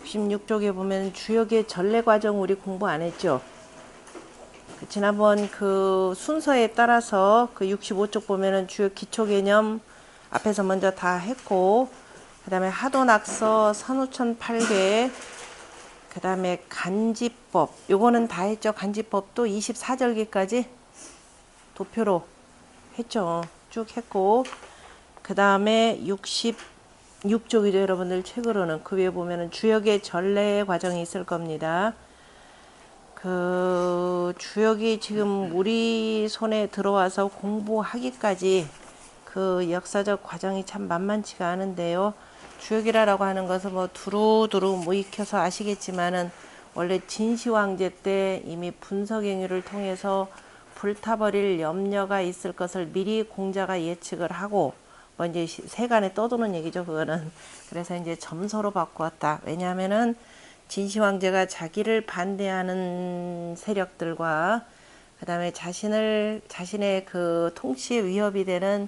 66쪽에 보면 주역의 전래 과정 우리 공부 안 했죠? 지난번 그 순서에 따라서 그 65쪽 보면은 주역 기초 개념 앞에서 먼저 다 했고, 그 다음에 하도낙서 선우천 8개, 그 다음에 간지법 요거는 다 했죠. 간지법도 24절기까지 도표로 했죠. 쭉 했고, 그 다음에 66쪽이죠. 여러분들 책으로는 그 위에 보면은 주역의 전래 과정이 있을 겁니다. 그 주역이 지금 우리 손에 들어와서 공부하기까지 그 역사적 과정이 참 만만치가 않은데요. 주역이라고 하는 것은 뭐 두루두루 뭐 익혀서 아시겠지만은 원래 진시황제 때 이미 분석행위를 통해서 불타버릴 염려가 있을 것을 미리 공자가 예측을 하고, 뭐 이제 세간에 떠도는 얘기죠 그거는. 그래서 이제 점서로 바꾸었다. 왜냐하면은 진시황제가 자기를 반대하는 세력들과 그 다음에 자신의 그 통치에 위협이 되는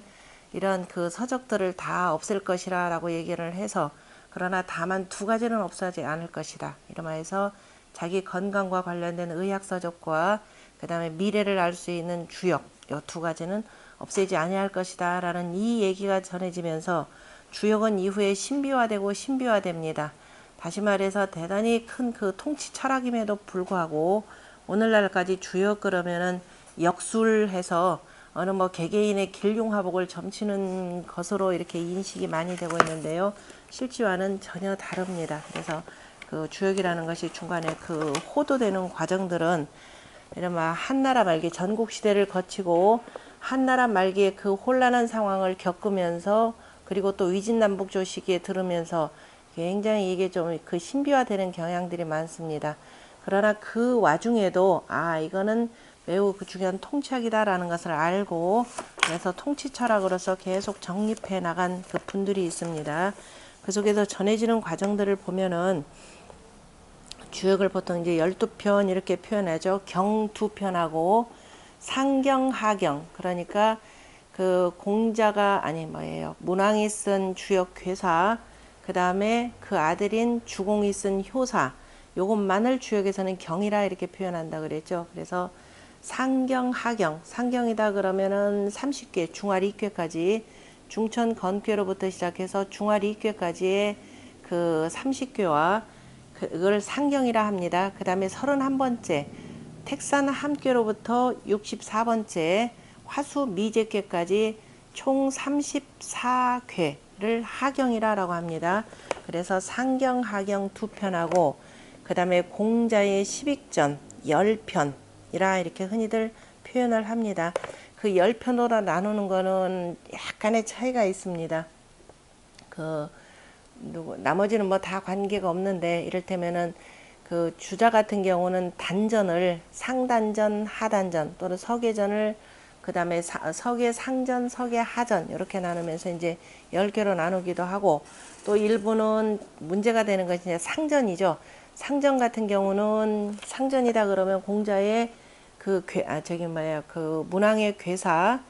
이런 그 서적들을 다 없앨 것이라 라고 얘기를 해서, 그러나 다만 두 가지는 없어지지 않을 것이다. 이러면서 자기 건강과 관련된 의학 서적과 그 다음에 미래를 알 수 있는 주역, 이 두 가지는 없애지 아니할 것이다 라는 이 얘기가 전해지면서 주역은 이후에 신비화되고 신비화됩니다. 다시 말해서 대단히 큰 그 통치 철학임에도 불구하고 오늘날까지 주역 그러면은 역술해서 어느 뭐 개개인의 길흉화복을 점치는 것으로 이렇게 인식이 많이 되고 있는데요. 실제와는 전혀 다릅니다. 그래서 그 주역이라는 것이 중간에 그 호도되는 과정들은 이런 막 한나라 말기 전국 시대를 거치고 한나라 말기에 그 혼란한 상황을 겪으면서, 그리고 또 위진남북조 시기에 들으면서 굉장히 이게 좀 그 신비화되는 경향들이 많습니다. 그러나 그 와중에도 이거는 매우 그 중요한 통치학이다라는 것을 알고, 그래서 통치 철학으로서 계속 정립해 나간 그 분들이 있습니다. 그 속에서 전해지는 과정들을 보면은 주역을 보통 이제 12편 이렇게 표현하죠. 경 2편하고 상경, 하경. 그러니까 그 공자가 문왕이 쓴 주역 괴사, 그 다음에 그 아들인 주공이 쓴 효사, 요것만을 주역에서는 경이라 이렇게 표현한다 그랬죠. 그래서 상경, 하경. 상경이다 그러면은 30개, 중활 2궤까지, 중천 건궤로부터 시작해서 중활 2궤까지의 그 30궤와 그걸 상경이라 합니다. 그 다음에 31번째 택산 함궤로부터 64번째 화수 미제궤까지 총 34궤를 하경이라고 합니다. 그래서 상경, 하경 두 편하고, 그 다음에 공자의 십익전 10편이라 이렇게 흔히들 표현을 합니다. 그 10편으로 나누는 거는 약간의 차이가 있습니다. 나머지는 뭐 다 관계가 없는데, 이를테면은 그 주자 같은 경우는 단전을 상단전, 하단전 또는 서계전을 그 다음에 서계 상전, 서계 하전 이렇게 나누면서 이제 10개로 나누기도 하고, 또 일부는 문제가 되는 것이 이제 상전이죠. 상전 같은 경우는 상전이다 그러면 공자의 그 그 문왕의 괴사,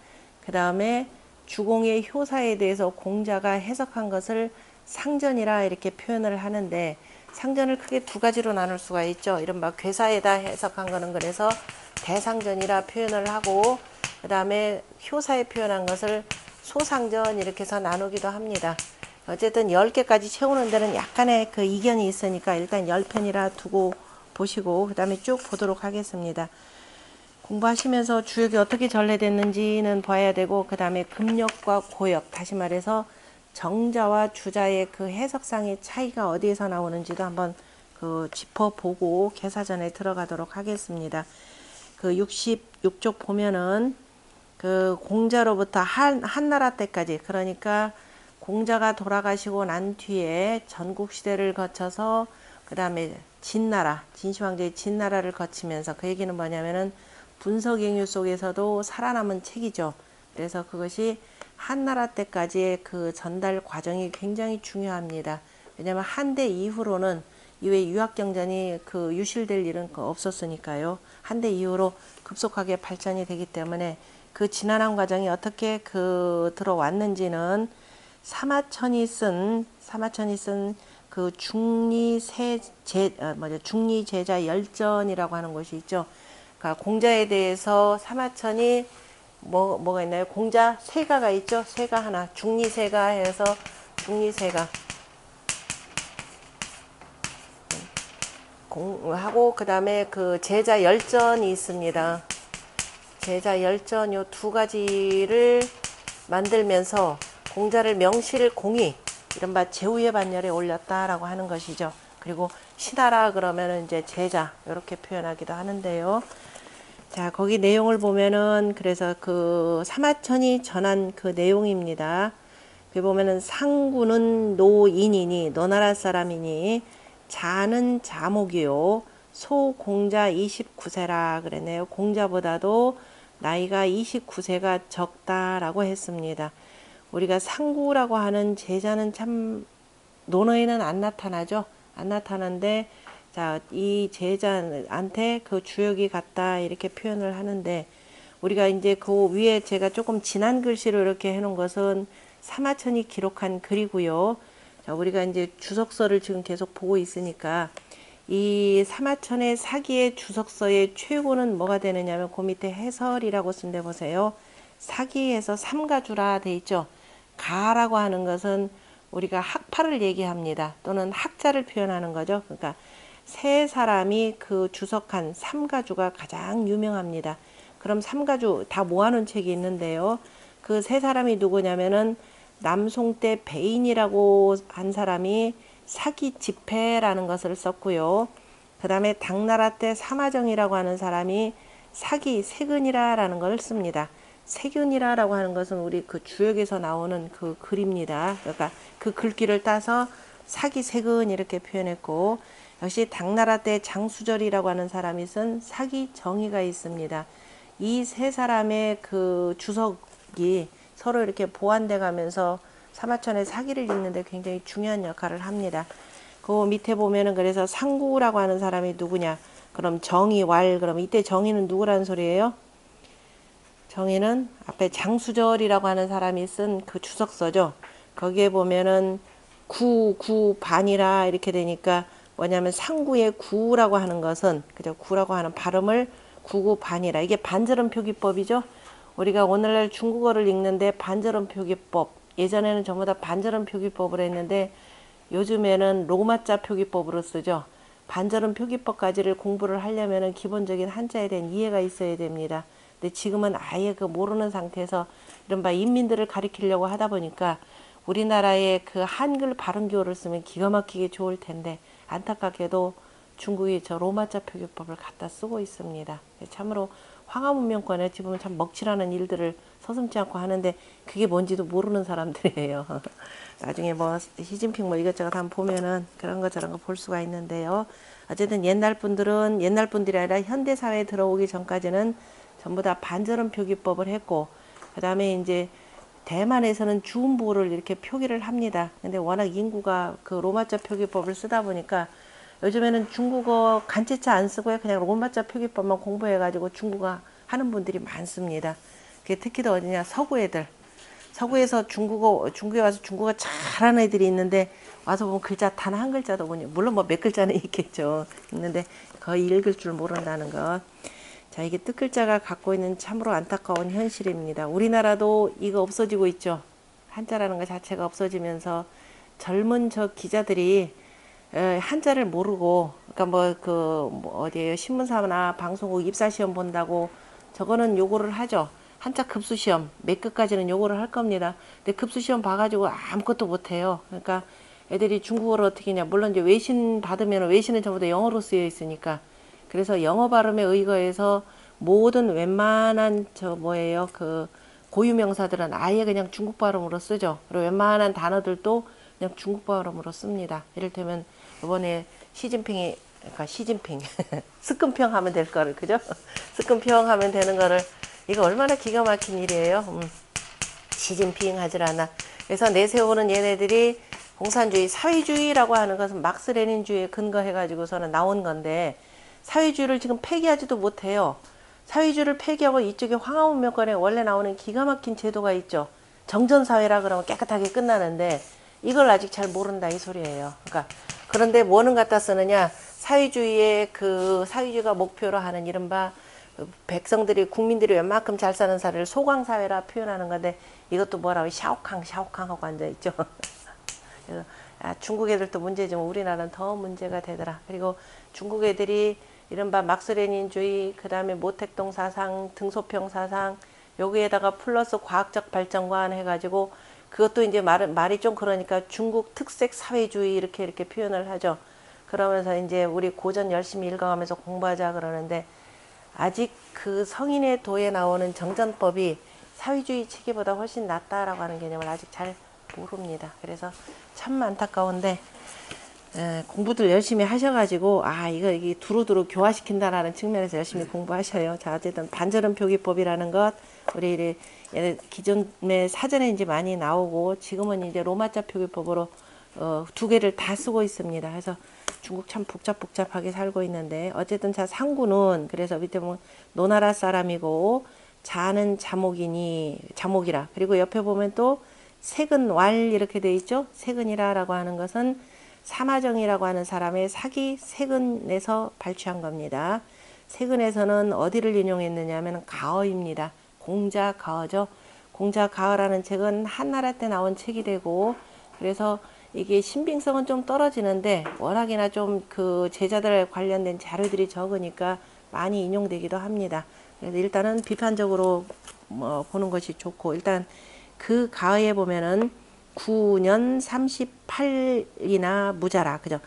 그 다음에 주공의 효사에 대해서 공자가 해석한 것을 상전이라 이렇게 표현을 하는데, 상전을 크게 두 가지로 나눌 수가 있죠. 이른바 괴사에다 해석한 거는 그래서 대상전이라 표현을 하고, 그 다음에 효사에 표현한 것을 소상전 이렇게 해서 나누기도 합니다. 어쨌든 10개까지 채우는 데는 약간의 그 이견이 있으니까 일단 10편이라 두고 보시고 그 다음에 쭉 보도록 하겠습니다. 공부하시면서 주역이 어떻게 전래됐는지는 봐야 되고, 그 다음에 금역과 고역, 다시 말해서 정자와 주자의 그 해석상의 차이가 어디에서 나오는지도 한번 그 짚어보고 개사전에 들어가도록 하겠습니다. 그 66쪽 보면은 그 공자로부터 한나라 때까지, 그러니까 공자가 돌아가시고 난 뒤에 전국시대를 거쳐서 그 다음에 진나라, 진시황제의 진나라를 거치면서, 그 얘기는 뭐냐면은 분석행위 속에서도 살아남은 책이죠. 그래서 그것이 한나라 때까지의 그 전달 과정이 굉장히 중요합니다. 왜냐하면 한대 이후로는 이외 유학경전이 그 유실될 일은 없었으니까요. 한대 이후로 급속하게 발전이 되기 때문에 그 지난한 과정이 어떻게 그 들어왔는지는 사마천이 쓴 그 중리제자 열전이라고 하는 것이 있죠. 그러니까 공자에 대해서 사마천이 뭐가 있나요? 공자 세가가 있죠. 세가 하나, 중리세가 해서 중리세가 하고 그 다음에 그 제자 열전이 있습니다. 제자 열전 요 두 가지를 만들면서 공자를 명실공히 이른바 제후의 반열에 올렸다라고 하는 것이죠. 그리고 신하라 그러면은 이제 제자 이렇게 표현하기도 하는데요. 자, 거기 내용을 보면은 그래서 그 사마천이 전한 그 내용입니다. 그 보면은 상구는 노인이니 너나라 사람이니 자는 자목이요 소 공자 29세라 그랬네요. 공자보다도 나이가 29세가 적다라고 했습니다. 우리가 상구라고 하는 제자는 참 논어에는 안 나타나죠. 안 나타나는데 자, 이 제자한테 그 주역이 같다 이렇게 표현을 하는데 우리가 이제 그 위에 제가 조금 진한 글씨로 이렇게 해놓은 것은 사마천이 기록한 글이고요. 자, 우리가 이제 주석서를 지금 계속 보고 있으니까 이 사마천의 사기의 주석서의 최고는 뭐가 되느냐면 그 밑에 해설이라고 쓴데 보세요. 사기에서 삼가주라 돼 있죠. 가라고 하는 것은 우리가 학파를 얘기합니다. 또는 학자를 표현하는 거죠. 그러니까 세 사람이 그 주석한 삼가주가 가장 유명합니다. 그럼 삼가주 다 모아놓은 책이 있는데요. 그 세 사람이 누구냐면은 남송 때 배인이라고 한 사람이 사기집회라는 것을 썼고요. 그 다음에 당나라 때 사마정이라고 하는 사람이 사기세근이라는 것을 씁니다. 세균이라고 하는 것은 우리 그 주역에서 나오는 그 글입니다. 그러니까 그 글귀를 따서 사기세근 이렇게 표현했고 역시 당나라 때 장수절이라고 하는 사람이 쓴 사기정의가 있습니다. 이 세 사람의 그 주석이 서로 이렇게 보완돼 가면서 사마천의 사기를 읽는데 굉장히 중요한 역할을 합니다. 그 밑에 보면은 그래서 상구라고 하는 사람이 누구냐? 그럼 정의, 왈, 그럼 이때 정의는 누구라는 소리예요? 정의는 앞에 장수절이라고 하는 사람이 쓴 그 주석서죠. 거기에 보면은 반이라 이렇게 되니까 뭐냐면 상구의 구라고 하는 것은 그죠? 구라고 하는 발음을 반이라 이게 반절음 표기법이죠. 우리가 오늘날 중국어를 읽는데 반절음 표기법 예전에는 전부 다 반절음 표기법으로 했는데 요즘에는 로마자 표기법으로 쓰죠. 반절음 표기법까지를 공부를 하려면은 기본적인 한자에 대한 이해가 있어야 됩니다. 근데 지금은 아예 그 모르는 상태에서 이른바 인민들을 가리키려고 하다 보니까 우리나라의 그 한글 발음기호를 쓰면 기가 막히게 좋을 텐데 안타깝게도 중국이 저 로마자 표기법을 갖다 쓰고 있습니다. 참으로 황하문명권에 지금 참 먹칠하는 일들을 서슴지 않고 하는데 그게 뭔지도 모르는 사람들이에요. 나중에 뭐 시진핑 뭐 이것저것 한번 보면은 그런 거 저런 거 볼 수가 있는데요. 어쨌든 옛날 분들이 아니라 현대 사회에 들어오기 전까지는 전부 다 반절음 표기법을 했고 그 다음에 이제 대만에서는 주음보를 이렇게 표기를 합니다. 근데 워낙 인구가 그 로마자 표기법을 쓰다 보니까 요즘에는 중국어 간체차 안 쓰고요. 그냥 로마자 표기법만 공부해가지고 중국어 하는 분들이 많습니다. 그게 특히 더 어디냐 서구 애들. 서구에서 중국에 와서 중국어 잘하는 애들이 있는데 와서 보면 글자 단 한 글자도 보니 물론 뭐 몇 글자는 있겠죠. 있는데 거의 읽을 줄 모른다는 것. 자, 이게 뜻글자가 갖고 있는 참으로 안타까운 현실입니다. 우리나라도 이거 없어지고 있죠. 한자라는 것 자체가 없어지면서 젊은 저 기자들이 한자를 모르고 그러니까 어디에요 신문사나 방송국 입사시험 본다고 저거는 요거를 하죠. 한자 급수시험 몇 급까지는 요거를 할 겁니다. 근데 급수시험 봐가지고 아무것도 못해요. 그러니까 애들이 중국어를 어떻게 하냐. 물론 이제 외신 받으면 외신은 전부 다 영어로 쓰여 있으니까 그래서 영어 발음에 의거해서 모든 웬만한 그 고유명사들은 아예 그냥 중국 발음으로 쓰죠. 그리고 웬만한 단어들도 그냥 중국 발음으로 씁니다. 이를테면 이번에 시진핑 스끈평 하면 될 거를 그죠? 스끈평 하면 되는 거를 이거 얼마나 기가 막힌 일이에요. 시진핑 하질 않아. 그래서 내세우는 얘네들이 공산주의, 사회주의라고 하는 것은 막스 레닌주의에 근거해가지고서는 나온 건데 사회주의를 지금 폐기하지도 못해요. 사회주의를 폐기하고 이쪽에 황하문명권에 원래 나오는 기가 막힌 제도가 있죠. 정전사회라 그러면 깨끗하게 끝나는데 이걸 아직 잘 모른다 이 소리예요. 그러니까 그런데 뭐는 갖다 쓰느냐, 사회주의의 그 사회주의가 목표로 하는 이른바 백성들이 국민들이 웬만큼 잘 사는 사회를 소강사회라 표현하는 건데 이것도 뭐라고 샤오캉 하고 앉아있죠. 그래서 중국 애들도 문제지만 우리나라는 더 문제가 되더라. 그리고 중국 애들이 이른바 막스레닌주의, 그 다음에 모택동 사상, 등소평 사상, 여기에다가 플러스 과학적 발전관 해가지고 그것도 이제 말이 좀 그러니까 중국 특색 사회주의 이렇게 표현을 하죠. 그러면서 이제 우리 고전 열심히 읽어가면서 공부하자 그러는데 아직 그 성인의 도에 나오는 정전법이 사회주의 체계보다 훨씬 낫다라고 하는 개념을 아직 잘 모릅니다. 그래서 참 안타까운데 공부들 열심히 하셔가지고 이게 두루두루 교화시킨다라는 측면에서 열심히 공부하셔요. 자, 어쨌든 반절음 표기법이라는 것 우리 기존의 사전에 이제 많이 나오고 지금은 이제 로마자 표기법으로 두 개를 다 쓰고 있습니다. 그래서 중국 참 복잡하게 살고 있는데 어쨌든 자 상구는 그래서 밑에 보면 노나라 사람이고 자는 자목이라 그리고 옆에 보면 또 세근왈 이렇게 돼 있죠. 세근이라고 하는 것은 사마정이라고 하는 사람의 사기 세근에서 발췌한 겁니다. 세근에서는 어디를 인용했느냐 하면 가어입니다. 공자 가어죠. 공자 가어라는 책은 한나라 때 나온 책이 되고 그래서 이게 신빙성은 좀 떨어지는데 워낙이나 좀 그 제자들 관련된 자료들이 적으니까 많이 인용되기도 합니다. 그래서 일단은 비판적으로 보는 것이 좋고 일단 그 가어에 보면은 9년 38이나 무자라 그죠.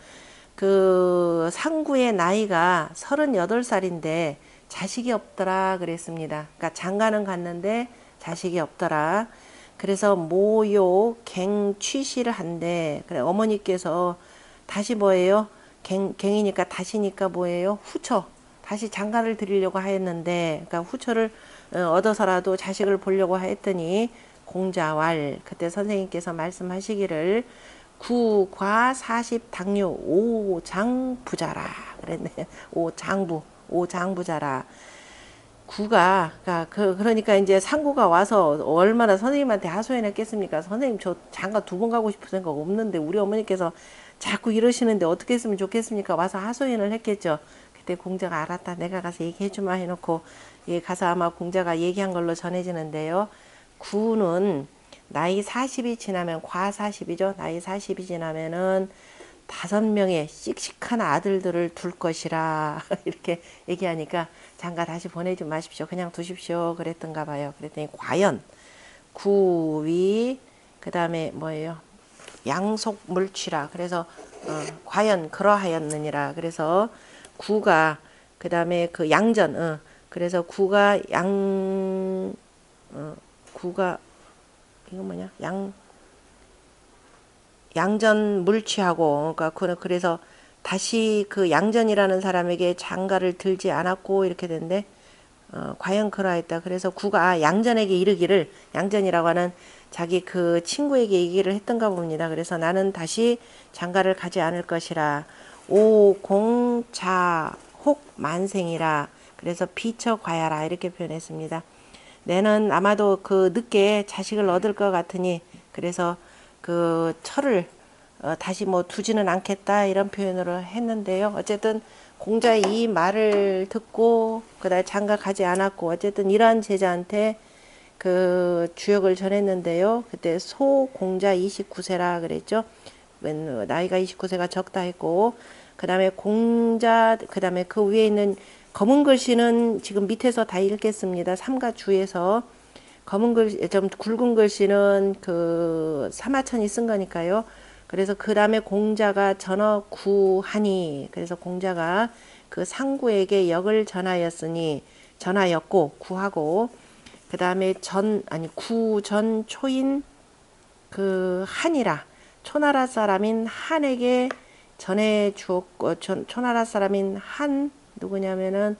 그 상구의 나이가 38살인데 자식이 없더라 그랬습니다. 그러니까 장가는 갔는데 자식이 없더라. 그래서 모요 갱취시를 한대. 그래 어머니께서 다시 뭐예요? 갱이니까 다시니까 뭐예요? 후처. 다시 장가를 드리려고 하였는데, 그러니까 후처를 얻어서라도 자식을 보려고 했더니 공자왈 그때 선생님께서 말씀하시기를 구과 40 당뇨 오장부자라 그랬네. 오장부자라. 구가 그러니까 이제 상구가 와서 얼마나 선생님한테 하소연했겠습니까? 선생님 저 장가 2번 가고 싶은 생각 없는데 우리 어머니께서 자꾸 이러시는데 어떻게 했으면 좋겠습니까? 와서 하소연을 했겠죠. 그때 공자가 알았다 내가 가서 얘기해주마 해놓고 가서 아마 공자가 얘기한 걸로 전해지는데요. 구는 나이 40이 지나면 과 40이죠. 나이 40이 지나면은 5명의 씩씩한 아들들을 둘 것이라 이렇게 얘기하니까 장가 다시 보내지 마십시오. 그냥 두십시오. 그랬던가 봐요. 그랬더니 과연 구위 그 다음에 뭐예요? 양속물취라. 그래서 과연 그러하였느니라. 그래서 구가 그 다음에 그 양전 그래서 구가 구가 이거 뭐냐 양전 물취하고 그러니까 그래서 다시 그 양전이라는 사람에게 장가를 들지 않았고 이렇게 된데 과연 그러했다. 그래서 구가 양전에게 이르기를 양전이라고 하는 자기 그 친구에게 얘기를 했던가 봅니다. 그래서 나는 다시 장가를 가지 않을 것이라. 오공자혹 만생이라. 그래서 비처과야라 이렇게 표현했습니다. 내는 아마도 그 늦게 자식을 얻을 것 같으니 그래서 그 철을 다시 뭐 두지는 않겠다 이런 표현으로 했는데요. 어쨌든 공자의 이 말을 듣고 그다음에 장가 가지 않았고 어쨌든 이러한 제자한테 그 주역을 전했는데요. 그때 소공자 29세라 그랬죠. 나이가 29세가 적다 했고 그 다음에 공자 그 다음에 그 위에 있는 검은 글씨는 지금 밑에서 다 읽겠습니다. 삼가 주에서 검은 글씨 좀 굵은 글씨는 그 사마천이 쓴 거니까요. 그래서 그 다음에 공자가 전어 구하니 그래서 공자가 그 상구에게 역을 전하였고 구하고 그 다음에 구전 초인 그 한이라 초나라 사람인 한에게 전해 주었고 초나라 사람인 한 누구냐면은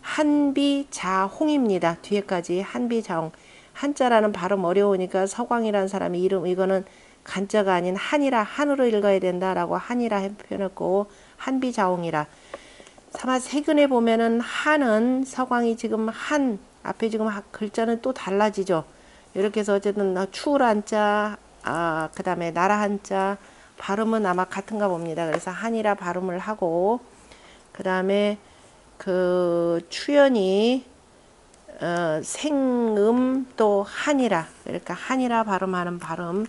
한비자홍입니다. 뒤에까지 한비자홍. 한자라는 발음 어려우니까 서광이라는 사람의 이름 이거는 간자가 아닌 한이라 한으로 읽어야 된다라고 한이라 표현했고 한비자홍이라. 사마 세근에 보면은 한은 서광이 지금 한 앞에 지금 글자는 또 달라지죠. 이렇게 해서 어쨌든 추울 한자, 그 다음에 나라 한자, 발음은 아마 같은가 봅니다. 그래서 한이라 발음을 하고, 그 다음에 그 추연이 생음 또 한이라, 그러니까 한이라 발음하는 발음.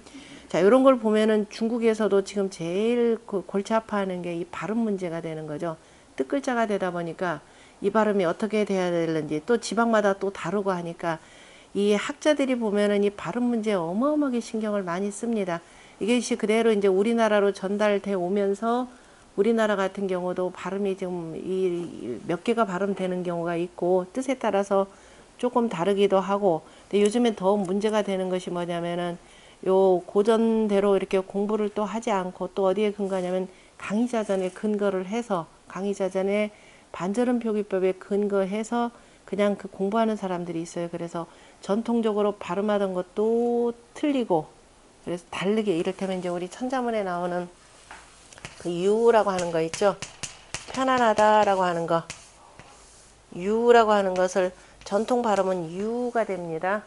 자, 이런 걸 보면은 중국에서도 지금 제일 골치 아파하는 게 이 발음 문제가 되는 거죠. 뜻글자가 되다 보니까 이 발음이 어떻게 돼야 되는지 또 지방마다 또 다르고 하니까 이 학자들이 보면은 이 발음 문제에 어마어마하게 신경을 많이 씁니다. 이게 그대로 이제 우리나라로 전달돼 오면서 우리나라 같은 경우도 발음이 지금 몇 개가 발음되는 경우가 있고 뜻에 따라서 조금 다르기도 하고, 근데 요즘에 더 문제가 되는 것이 뭐냐면은 요 고전대로 이렇게 공부를 또 하지 않고 또 어디에 근거하냐면 강의자전에 근거를 해서 강의자전에 반절음 표기법에 근거해서 그냥 그 공부하는 사람들이 있어요. 그래서 전통적으로 발음하던 것도 틀리고, 그래서 다르게 이를테면 이제 우리 천자문에 나오는 그 유라고 하는 거 있죠. 편안하다라고 하는 거, 유라고 하는 것을 전통 발음은 유가 됩니다.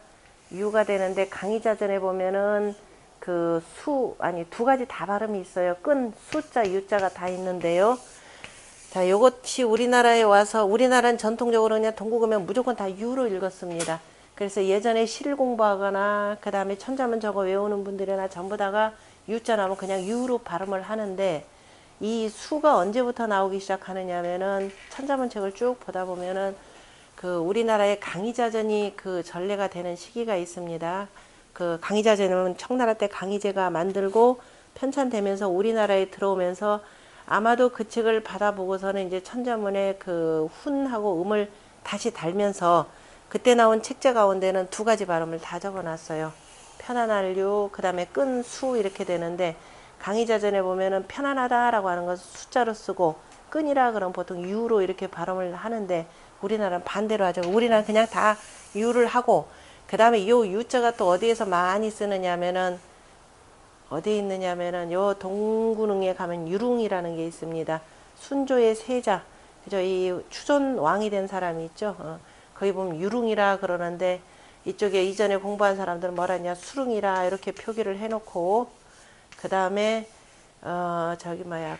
유가 되는데 강의자전에 보면은 그 두 가지 다 발음이 있어요. 끈, 수자, 유자가 다 있는데요. 자, 이것이 우리나라에 와서 우리나라는 전통적으로 그냥 동국어면 무조건 다 유로 읽었습니다. 그래서 예전에 시를 공부하거나 그 다음에 천자문 저거 외우는 분들이나 전부 다가 유자 나오면 그냥 유로 발음을 하는데, 이 수가 언제부터 나오기 시작하느냐면은 천자문 책을 쭉 보다 보면은 그 우리나라의 강의자전이 그 전래가 되는 시기가 있습니다. 그 강의자전은 청나라 때 강의제가 만들고 편찬되면서 우리나라에 들어오면서 아마도 그 책을 받아보고서는 이제 천자문의 그 훈하고 음을 다시 달면서 그때 나온 책자 가운데는 두 가지 발음을 다 적어놨어요. 편안할 유, 그 다음에 끈, 수 이렇게 되는데, 강의자전에 보면은 편안하다라고 하는 것을 숫자로 쓰고 끈이라 그러면 보통 유로 이렇게 발음을 하는데, 우리나라는 반대로 하죠. 우리나라는 그냥 다 유를 하고, 그 다음에 요 유자가 또 어디에서 많이 쓰느냐면은 어디에 있느냐면은 요 동구릉에 가면 유릉이라는 게 있습니다. 순조의 세자, 그죠? 이 추존 왕이 된 사람이 있죠. 거기 보면 유릉이라 그러는데, 이쪽에 이전에 공부한 사람들은 뭐라 했냐, 수릉이라 이렇게 표기를 해놓고, 그 다음에 저기 뭐야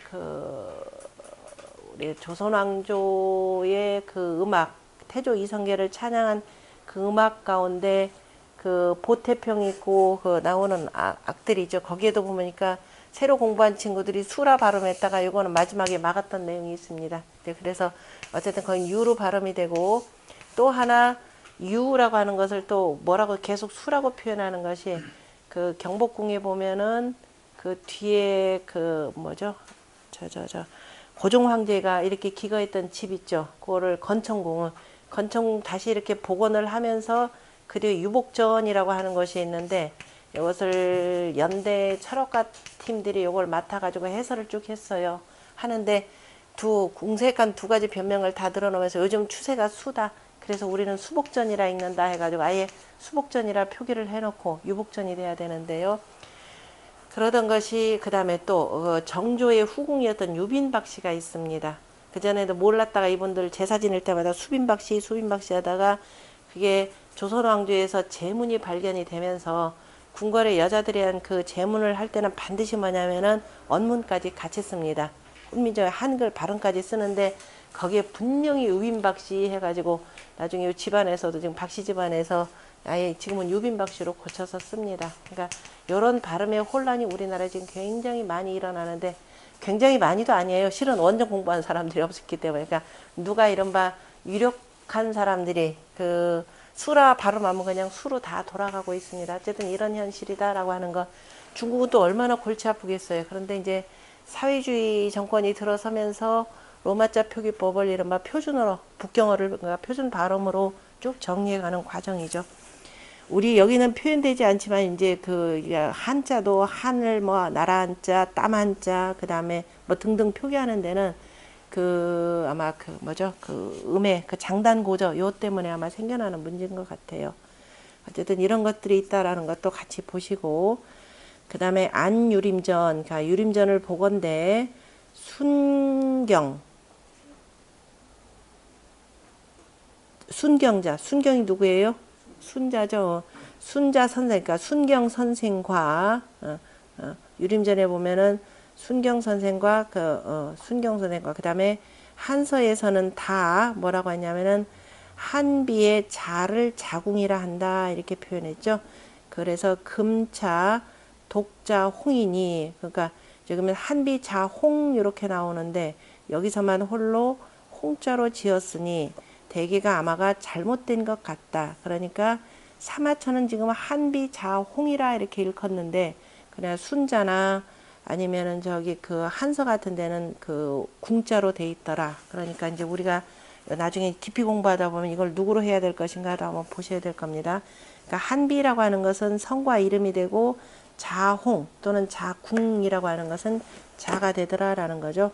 우리 조선왕조의 그 음악, 태조 이성계를 찬양한 그 음악 가운데 그 보태평 있고 그 나오는 악들이죠. 거기에도 보니까 새로 공부한 친구들이 수라 발음했다가 이거는 마지막에 막았던 내용이 있습니다. 그래서 어쨌든 거의 유로 발음이 되고, 또 하나 유라고 하는 것을 또 뭐라고 계속 수라고 표현하는 것이 그 경복궁에 보면은 그 뒤에 그 뭐죠? 고종 황제가 이렇게 기거했던 집 있죠. 그거를 건청 다시 이렇게 복원을 하면서 그리고 유복전이라고 하는 것이 있는데, 이것을 연대 철학과 팀들이 이걸 맡아가지고 해설을 쭉 했어요. 하는데 궁색한 두 가지 변명을 다 드러내면서 요즘 추세가 수다. 그래서 우리는 수복전이라 읽는다 해가지고 아예 수복전이라 표기를 해놓고 유복전이 돼야 되는데요. 그러던 것이 그 다음에 또 정조의 후궁이었던 유빈박 씨가 있습니다. 그전에도 몰랐다가 이분들 제사 지낼 때마다 수빈박 씨 하다가 그게 조선왕조에서 제문이 발견이 되면서 궁궐의 여자들이 한 그 제문을 할 때는 반드시 뭐냐면은 언문까지 같이 씁니다. 훈민정의 한글 발음까지 쓰는데 거기에 분명히 유빈박 씨 해가지고 나중에 이 집안에서도 지금 박씨 집안에서 아예 지금은 유빈박 씨로 고쳐서 씁니다. 그러니까 이런 발음의 혼란이 우리나라에 지금 굉장히 많이 일어나는데, 굉장히 많이도 아니에요. 실은 원전 공부한 사람들이 없었기 때문에. 그러니까 누가 이른바 유력한 사람들이 그 수라 발음하면 그냥 수로 다 돌아가고 있습니다. 어쨌든 이런 현실이다라고 하는 거, 중국은 또 얼마나 골치 아프겠어요. 그런데 이제 사회주의 정권이 들어서면서 로마자 표기법을 이른바 표준어로, 북경어를 그러니까 표준 발음으로 쭉 정리해가는 과정이죠. 우리 여기는 표현되지 않지만 이제 그 한자도 하늘 뭐 나라 한자, 땀 한자, 그 다음에 뭐 등등 표기하는 데는 그 아마 그 뭐죠, 그 음의 그 장단 고저 요 때문에 아마 생겨나는 문제인 것 같아요. 어쨌든 이런 것들이 있다라는 것도 같이 보시고, 그 다음에 안유림전, 그러니까 유림전을 보건대 순경자, 순경이 누구예요? 순자죠. 순자 선생, 그러니까 순경 선생과 유림전에 보면은 순경 선생과 순경 선생과 그다음에 한서에서는 다 뭐라고 하냐면은 한비의 자를 자궁이라 한다 이렇게 표현했죠. 그래서 금자 독자 홍이니 그러니까 지금은 한비 자홍 이렇게 나오는데 여기서만 홀로 홍자로 지었으니 대개가 아마가 잘못된 것 같다. 그러니까 사마천은 지금 한비 자홍이라 이렇게 읽었는데 그냥 순자나 아니면은 저기 그 한서 같은 데는 그 궁자로 돼 있더라. 그러니까 이제 우리가 나중에 깊이 공부하다 보면 이걸 누구로 해야 될 것인가를 한번 보셔야 될 겁니다. 그러니까 한비라고 하는 것은 성과 이름이 되고 자홍 또는 자궁이라고 하는 것은 자가 되더라라는 거죠.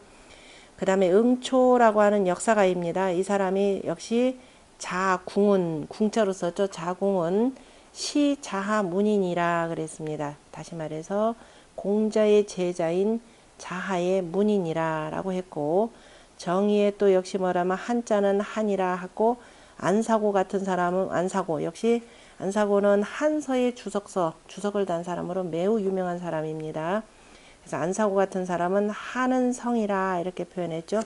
그 다음에 응초라고 하는 역사가입니다. 이 사람이 역시 자궁은 궁자로 썼죠. 자궁은 시자하문인이라 그랬습니다. 다시 말해서 공자의 제자인 자하의 문인이라 라고 했고 정의에 또 역시 뭐라면 한자는 한이라 하고 안사고 같은 사람은 안사고 역시 안사고는 한서의 주석을 단 사람으로 매우 유명한 사람입니다. 그래서 안사고 같은 사람은 하는 성이라 이렇게 표현했죠.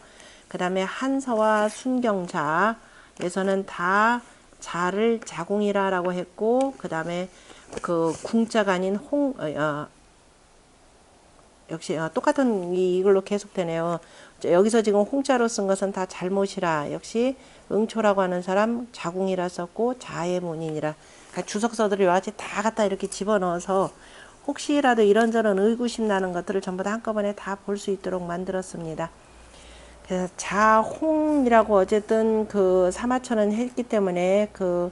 그 다음에 한서와 순경자에서는 다 자를 자궁이라 라고 했고 그 다음에 그 궁자가 아닌 역시 똑같은 이걸로 계속되네요. 여기서 지금 홍자로 쓴 것은 다 잘못이라 역시 응초라고 하는 사람 자궁이라 썼고 자의 문인이라 그러니까 주석서들을 여하튼 다 갖다 이렇게 집어넣어서 혹시라도 이런저런 의구심 나는 것들을 전부 다 한꺼번에 다 볼 수 있도록 만들었습니다. 그래서 자홍이라고 어쨌든 그 사마천은 했기 때문에 그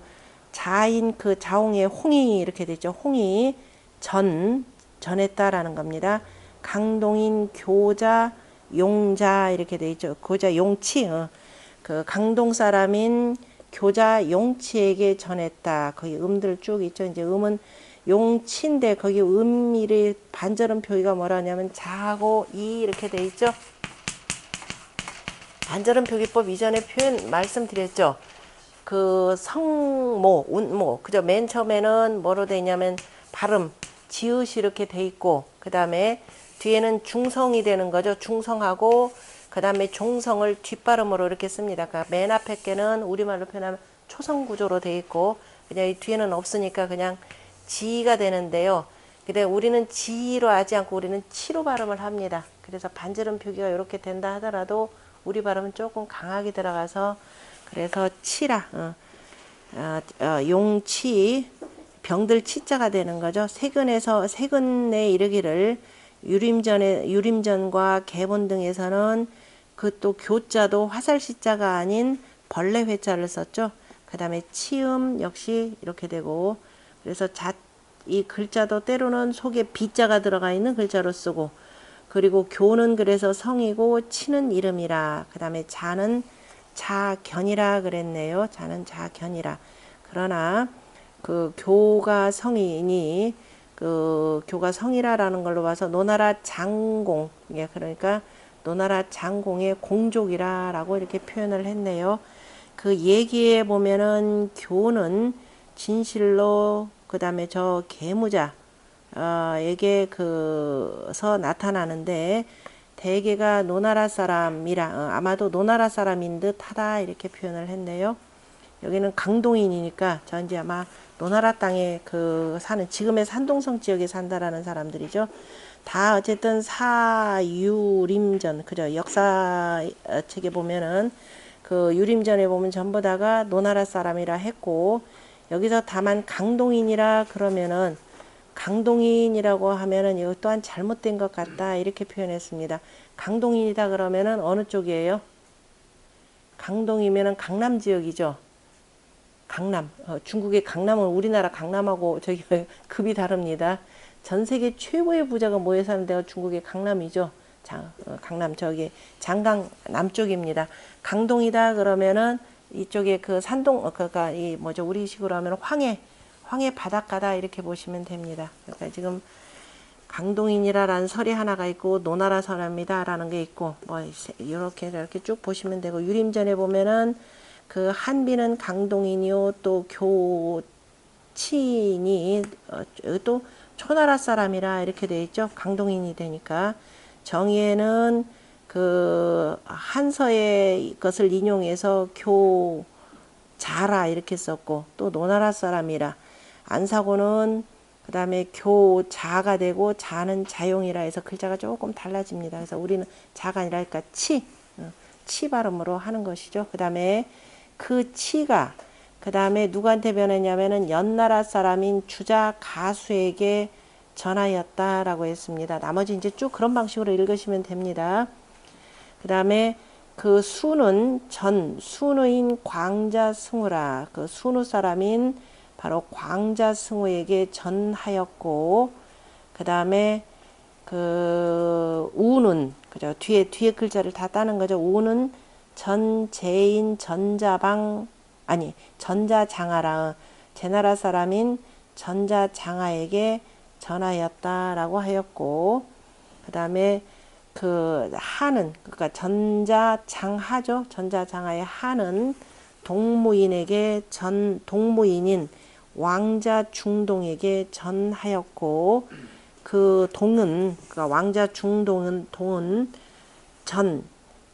자인 그 자홍의 홍이 이렇게 되죠. 홍이 전했다라는 겁니다. 강동인 교자 용자 이렇게 돼 있죠. 교자 용치 그 강동 사람인 교자 용치에게 전했다. 거기 음들 쭉 있죠. 이제 음은 용치인데 거기 음일의 반절음 표기가 뭐라 하냐면 자하고 이 이렇게 돼 있죠. 반절음 표기법 이전에 표현 말씀드렸죠. 그 성모, 운모, 그죠? 맨 처음에는 뭐로 돼 있냐면 발음, 지읒이 이렇게 돼 있고 그 다음에 뒤에는 중성이 되는 거죠. 중성하고 그 다음에 종성을 뒷발음으로 이렇게 씁니다. 그러니까 맨 앞에 게는 우리말로 표현하면 초성 구조로 돼 있고 그냥 이 뒤에는 없으니까 그냥 지가 되는데요. 근데 우리는 지로 하지 않고 우리는 치로 발음을 합니다. 그래서 반절음 표기가 이렇게 된다 하더라도 우리 발음은 조금 강하게 들어가서 그래서 치라 용치 병들 치자가 되는 거죠. 세근에 이르기를 유림전과 개본 등에서는 그 또 교자도 화살시자가 아닌 벌레 회자를 썼죠. 그 다음에 치음 역시 이렇게 되고 그래서 이 글자도 때로는 속에 비자가 들어가 있는 글자로 쓰고 그리고 교는 그래서 성이고 치는 이름이라 그 다음에 자는 자견이라 그랬네요. 자는 자견이라. 그러나 그 교가 성이니 그 교가 성이라라는 걸로 봐서 노나라 장공 그러니까 노나라 장공의 공족이라 라고 이렇게 표현을 했네요. 그 얘기에 보면은 교는 진실로 그 다음에 저 계무자 에게 그서 나타나는데 대개가 노나라 사람이라 아마도 노나라 사람인 듯 하다 이렇게 표현을 했네요. 여기는 강동인이니까 전지 아마 노나라 땅에 그 사는 지금의 산동성 지역에 산다라는 사람들이죠. 다 어쨌든 사유림전 그죠. 역사책에 보면은 그 유림전에 보면 전부 다가 노나라 사람이라 했고 여기서 다만 강동인이라 그러면은 강동인이라고 하면은 이거 또한 잘못된 것 같다 이렇게 표현했습니다. 강동인이다 그러면은 어느 쪽이에요? 강동이면은 강남 지역이죠. 강남 중국의 강남은 우리나라 강남하고 저기 급이 다릅니다. 전 세계 최고의 부자가 모여 사는 데가 중국의 강남이죠. 강남 저기 장강 남쪽입니다. 강동이다 그러면은 이쪽에 그 산동 그러니까 이 뭐죠 우리식으로 하면 황해 바닷가다 이렇게 보시면 됩니다. 그러니까 지금 강동인이라는 설이 하나가 있고 노나라 사람이다라는 게 있고 뭐 이렇게 쭉 보시면 되고 유림전에 보면은 그 한비는 강동인이요 또 치인이 또 초나라 사람이라 이렇게 돼 있죠. 강동인이 되니까. 정의에는 그 한서의 것을 인용해서 교자라 이렇게 썼고, 또 노나라 사람이라. 안사고는 그 다음에 교자가 되고, 자는 자용이라 해서 글자가 조금 달라집니다. 그래서 우리는 자가 아니라 그러니까 치 발음으로 하는 것이죠. 그 다음에 그 치가 그 다음에 누구한테 변했냐면은 연나라 사람인 주자 가수에게 전하였다라고 했습니다. 나머지 이제 쭉 그런 방식으로 읽으시면 됩니다. 그 다음에 그 수는 순우인 광자승우라. 그 순우 사람인 바로 광자승우에게 전하였고, 그 다음에 그 우는 그죠, 뒤에 글자를 다 따는 거죠. 우는 전제인 전자장하라. 제나라 사람인 전자장하에게 전하였다라고 하였고, 그 다음에 그 하는 그러니까 전자장하죠. 전자장하의 하는 동무인인 왕자 중동에게 전하였고, 그 동은 그러니까 왕자 중동은 동은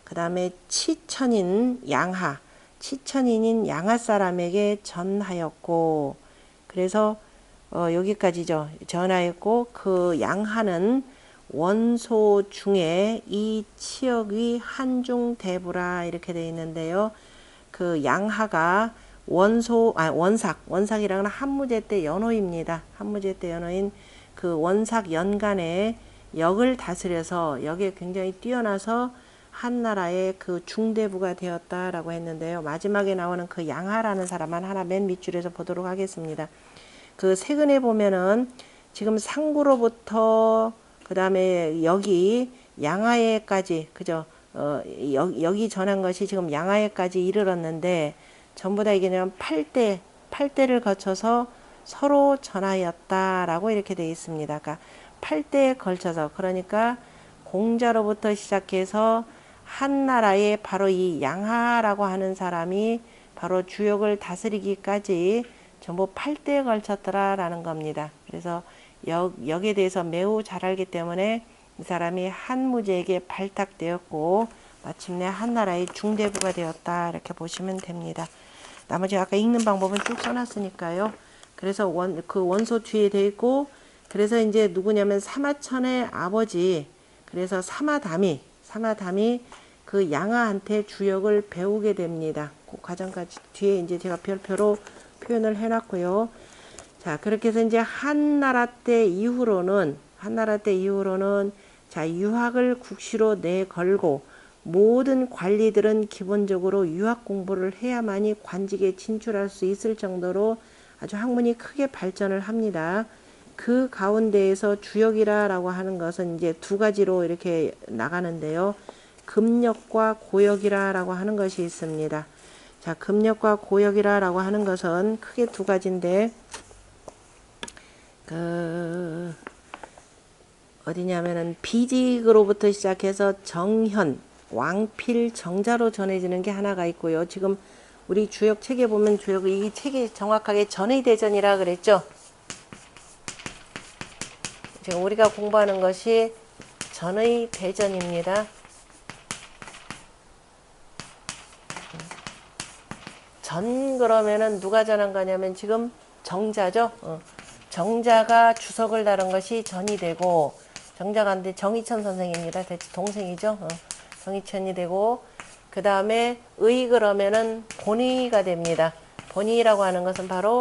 그 다음에 치천인인 양하 사람에게 전하였고, 그래서 여기까지죠. 전하였고, 그 양하는 원소 중에 이 치역의 한중대부라 이렇게 되어 있는데요. 그 양하가 원삭이라는 한무제 때 연호입니다. 한무제 때 연호인 그 원삭 연간에 역을 다스려서 역에 굉장히 뛰어나서 한나라의 그 중대부가 되었다라고 했는데요. 마지막에 나오는 그 양하라는 사람만 하나 맨 밑줄에서 보도록 하겠습니다. 그 세근에 보면은 지금 상구로부터 그 다음에 여기 양하에까지 그죠? 여기 전한 것이 지금 양하에까지 이르렀는데 전부 다 이게 8대를 거쳐서 서로 전하였다라고 이렇게 되어 있습니다. 그러니까 8대에 걸쳐서, 그러니까 공자로부터 시작해서 한나라의 바로 이 양하라고 하는 사람이 바로 주역을 다스리기까지 전부 8대에 걸쳤더라라는 겁니다. 그래서 역에 대해서 매우 잘 알기 때문에 이 사람이 한무제에게 발탁되었고 마침내 한나라의 중대부가 되었다 이렇게 보시면 됩니다. 나머지 아까 읽는 방법은 쭉 써놨으니까요. 그래서 그 원소 뒤에 되어 있고, 그래서 이제 누구냐면 사마천의 아버지, 그래서 사마담이 그 양하한테 주역을 배우게 됩니다. 그 과정까지 뒤에 이제 제가 별표로 표현을 해놨고요. 자, 그렇게 해서 이제 한나라 때 이후로는 자, 유학을 국시로 내걸고 모든 관리들은 기본적으로 유학 공부를 해야만이 관직에 진출할 수 있을 정도로 아주 학문이 크게 발전을 합니다. 그 가운데에서 주역이라고 하는 것은 이제 두 가지로 이렇게 나가는데요. 금역과 고역이라고 하는 것이 있습니다. 자, 금역과 고역이라고 하는 것은 크게 두 가지인데, 어디냐면은 비직으로부터 시작해서 정현, 왕필, 정자로 전해지는 게 하나가 있고요. 지금 우리 주역 책에 보면 이 책이 정확하게 전의대전이라 그랬죠. 지금 우리가 공부하는 것이 전의대전입니다. 그러면은 누가 전한 거냐면 지금 정자죠. 정자가 주석을 다룬 것이 전이 되고, 정자가 안돼 정의천 선생입니다. 동생이죠. 정의천이 되고, 그 다음에 의 그러면은 본의가 됩니다. 본의라고 하는 것은 바로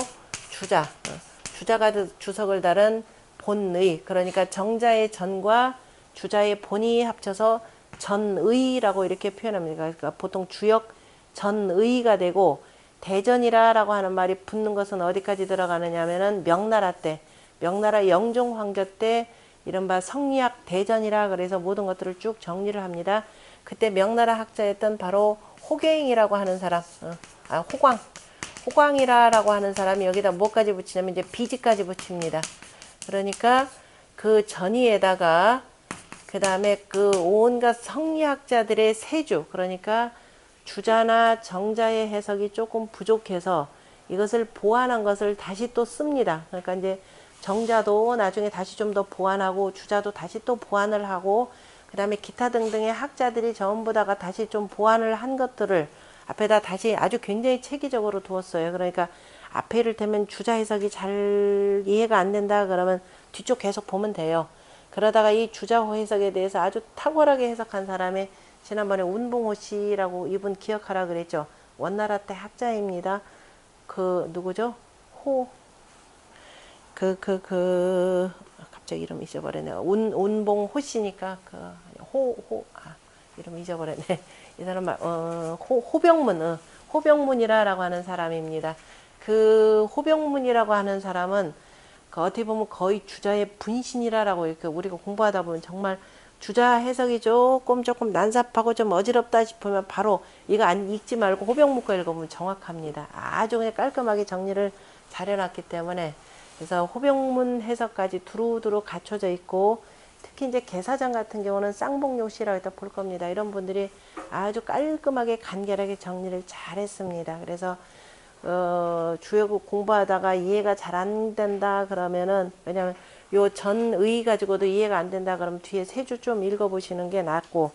주자가 주석을 다룬 본의, 그러니까 정자의 전과 주자의 본의 합쳐서 전의라고 이렇게 표현합니다. 그러니까 보통 주역 전의가 되고, 대전이라고 하는 말이 붙는 것은 어디까지 들어가느냐 하면은 명나라 영종 황조 때 이른바 성리학 대전이라 그래서 모든 것들을 쭉 정리를 합니다. 그때 명나라 학자였던 바로 호갱이라고 하는 사람, 호광이라고 하는 사람이 여기다 뭐까지 붙이냐면 이제 비지까지 붙입니다. 그러니까 그 전의에다가 그 다음에 그 온갖 성리학자들의 세주, 그러니까 주자나 정자의 해석이 조금 부족해서 이것을 보완한 것을 다시 또 씁니다. 그러니까 이제 정자도 나중에 다시 좀 더 보완하고 주자도 다시 또 보완을 하고 그 다음에 기타 등등의 학자들이 전부 다가 다시 좀 보완을 한 것들을 앞에다 다시 아주 굉장히 체계적으로 두었어요. 그러니까 앞에 이를테면 주자 해석이 잘 이해가 안 된다 그러면 뒤쪽 계속 보면 돼요. 그러다가 이 주자호 해석에 대해서 아주 탁월하게 해석한 사람이 지난번에 운봉호 씨라고 이분 기억하라 그랬죠. 원나라 때 학자입니다. 그 누구죠? 갑자기 이름 잊어버렸네. 운봉호 씨니까 이름 잊어버렸네. 이 사람 호병문이라고 하는 사람입니다. 그 호병문이라고 하는 사람은 그 어떻게 보면 거의 주자의 분신이라고 이렇게 우리가 공부하다 보면 정말 주자 해석이 조금 난삽하고 좀 어지럽다 싶으면 바로 이거 안 읽지 말고 호병문 거 읽어보면 정확합니다. 아주 그냥 깔끔하게 정리를 잘 해놨기 때문에 그래서 호병문 해석까지 두루두루 갖춰져 있고 특히 이제 계사장 같은 경우는 쌍봉용씨라고 해서 볼 겁니다. 이런 분들이 아주 깔끔하게 간결하게 정리를 잘 했습니다. 그래서 주역을 공부하다가 이해가 잘 안 된다 그러면은 왜냐면 요 전의 가지고도 이해가 안 된다 그러면 뒤에 세 줄 좀 읽어보시는 게 낫고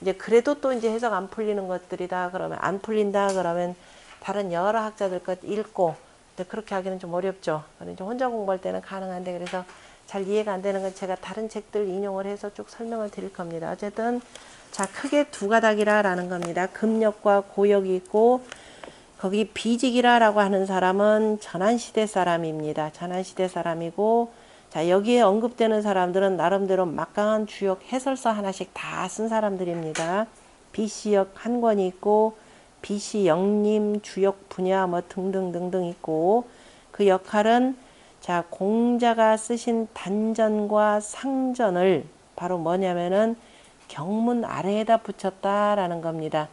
이제 그래도 또 이제 해석 안 풀리는 것들이다 그러면 안 풀린다 그러면 다른 여러 학자들 것 읽고 근데 그렇게 하기는 좀 어렵죠. 이제 혼자 공부할 때는 가능한데 그래서 잘 이해가 안 되는 건 제가 다른 책들 인용을 해서 쭉 설명을 드릴 겁니다. 어쨌든 자 크게 두 가닥이라는 겁니다. 금역과 고역이 있고 거기 비직이라고 하는 사람은 전한시대 사람입니다. 전한시대 사람이고 자 여기에 언급되는 사람들은 나름대로 막강한 주역 해설서 하나씩 다 쓴 사람들입니다. 비시역 한 권이 있고 비시 영림 주역 분야 뭐 등등등등 있고 그 역할은 자 공자가 쓰신 단전과 상전을 바로 뭐냐면은 경문 아래에다 붙였다라는 겁니다.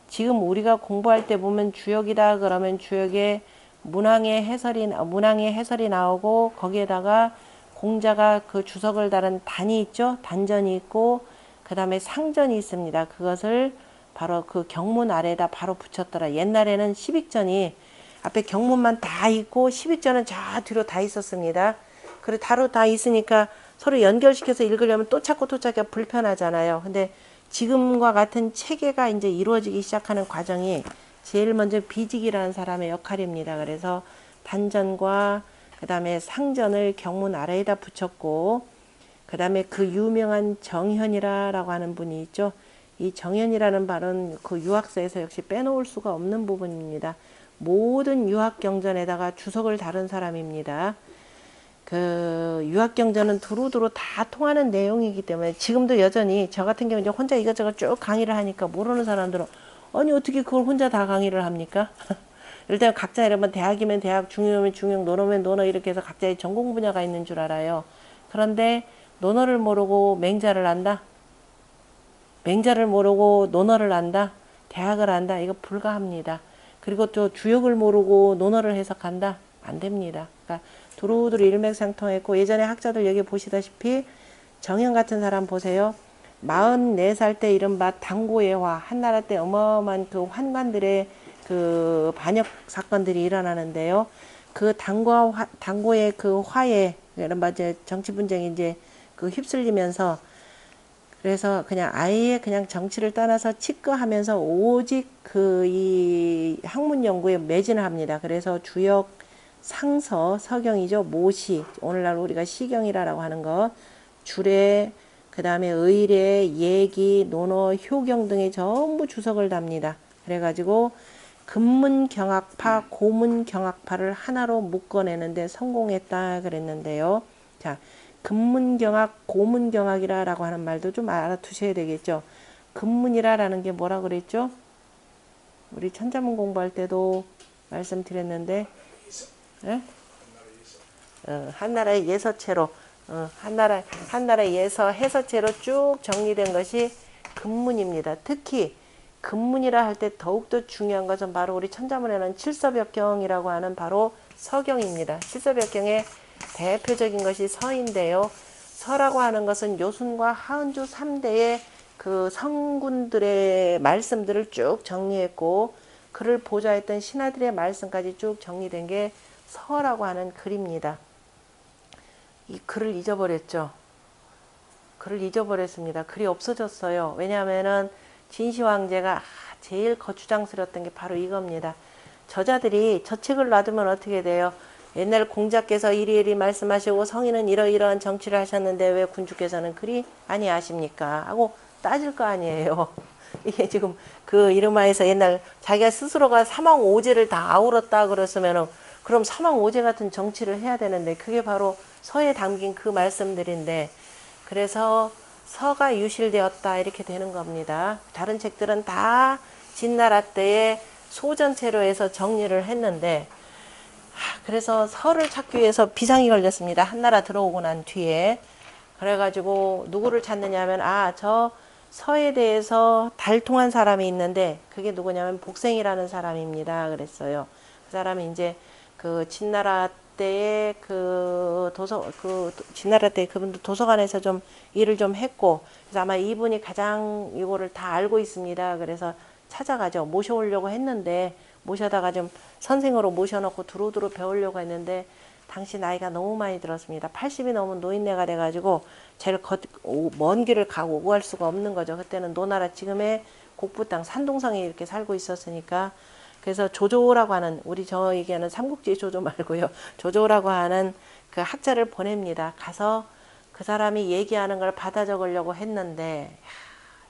지금 우리가 공부할 때 보면 주역이다 그러면 주역에 문항의 해설이 나오고 거기에다가 공자가 그 주석을 달은 단이 있죠. 단전이 있고 그 다음에 상전이 있습니다. 그것을 바로 그 경문 아래에다 바로 붙였더라. 옛날에는 십익전이 앞에 경문만 다 있고 십익전은 저 뒤로 다 있었습니다. 그리고 다 있으니까 서로 연결시켜서 읽으려면 또 찾기가 불편하잖아요. 근데 지금과 같은 체계가 이제 이루어지기 시작하는 과정이 제일 먼저 비직이라는 사람의 역할입니다. 그래서 단전과 그 다음에 상전을 경문 아래에다 붙였고 그 다음에 그 유명한 정현이라고 하는 분이 있죠. 이 정현이라는 말은 그 유학서에서 역시 빼놓을 수가 없는 부분입니다. 모든 유학경전에다가 주석을 다룬 사람입니다. 그 유학경전은 두루두루 다 통하는 내용이기 때문에 지금도 여전히 저 같은 경우 이제 혼자 이것저것 쭉 강의를 하니까 모르는 사람들은 아니 어떻게 그걸 혼자 다 강의를 합니까? 일단 각자 이러면 대학이면 대학, 중요면 중요, 논어면 논어 이렇게 해서 각자의 전공 분야가 있는 줄 알아요. 그런데 논어를 모르고 맹자를 안다? 맹자를 모르고 논어를 안다? 대학을 안다? 이거 불가합니다. 그리고 또 주역을 모르고 논어를 해석한다? 안 됩니다. 그러니까 두루두루 일맥상통했고 예전에 학자들 여기 보시다시피 정현 같은 사람 보세요. 44살 때 이른바 당고의 화, 한나라 때 어마어마한 그 환관들의 그 반역 사건들이 일어나는데요. 그 당고의 그 화에 이른바 이제 정치 분쟁이 이제 그 휩쓸리면서 그래서 그냥 아예 그냥 정치를 떠나서 치과하면서 오직 그 이 학문 연구에 매진을 합니다. 그래서 주역 상서, 서경이죠. 모시, 오늘날 우리가 시경이라고 하는 거, 주례, 그 다음에 의례, 예기, 논어, 효경 등의 전부 주석을 답니다. 그래가지고 근문경학파, 고문경학파를 하나로 묶어내는데 성공했다 그랬는데요. 자, 근문경학, 고문경학이라고 하는 말도 좀 알아두셔야 되겠죠. 근문이라는 게 뭐라 그랬죠? 우리 천자문 공부할 때도 말씀드렸는데 예? 한나라의 예서체로 한나라의 예서 해서체로 쭉 정리된 것이 근문입니다. 특히 근문이라 할 때 더욱더 중요한 것은 바로 우리 천자문에는 칠서벽경이라고 하는 바로 서경입니다. 칠서벽경의 대표적인 것이 서인데요. 서라고 하는 것은 요순과 하은주 3대의 그 성군들의 말씀들을 쭉 정리했고 그를 보좌했던 신하들의 말씀까지 쭉 정리된 게 서라고 하는 글입니다. 이 글을 잊어버렸죠. 글을 잊어버렸습니다. 글이 없어졌어요. 왜냐하면은 진시 황제가 제일 거추장스러웠던 게 바로 이겁니다. 저자들이 저 책을 놔두면 어떻게 돼요? 옛날 공자께서 이리이리 말씀하시고 성인은 이러이러한 정치를 하셨는데 왜 군주께서는 그리 아니하십니까? 하고 따질 거 아니에요. 이게 지금 그 이름하에서 옛날 자기가 스스로가 사망오제를 다 아울렀다 그랬으면은 그럼 사망오제 같은 정치를 해야 되는데 그게 바로 서에 담긴 그 말씀들인데 그래서 서가 유실되었다 이렇게 되는 겁니다. 다른 책들은 다 진나라 때에 소전체로 해서 정리를 했는데 그래서 서를 찾기 위해서 비상이 걸렸습니다. 한나라 들어오고 난 뒤에. 그래가지고 누구를 찾느냐 하면 저 서에 대해서 달통한 사람이 있는데 그게 누구냐면 복생이라는 사람입니다. 그랬어요. 그 사람이 이제 그 진나라 때에 진나라 때 그분도 도서관에서 좀 일을 좀 했고 그래서 아마 이분이 가장 이거를 다 알고 있습니다. 그래서 찾아가죠. 모셔오려고 했는데 모셔다가 좀 선생으로 모셔놓고 두루두루 배우려고 했는데 당시 나이가 너무 많이 들었습니다. 80이 넘은 노인네가 돼가지고 제일 먼 길을 가고 오고 할 수가 없는 거죠. 그때는 노나라 지금의 곡부 땅 산동성에 이렇게 살고 있었으니까 그래서 조조라고 하는 우리 저 얘기하는 삼국지 조조 말고요. 조조라고 하는 그 학자를 보냅니다. 가서 그 사람이 얘기하는 걸 받아 적으려고 했는데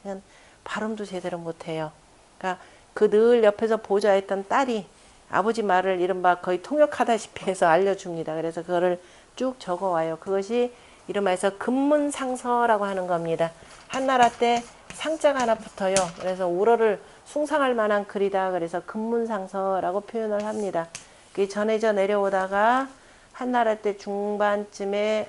그냥 발음도 제대로 못해요. 그러니까 그 늘 옆에서 보좌했던 딸이 아버지 말을 이른바 거의 통역하다시피 해서 알려줍니다. 그래서 그거를 쭉 적어와요. 그것이 이름하여서 금문상서라고 하는 겁니다. 한나라 때 상자가 하나 붙어요. 그래서 우러를 숭상할 만한 글이다. 그래서 금문상서라고 표현을 합니다. 그게 전해져 내려오다가 한나라 때 중반쯤에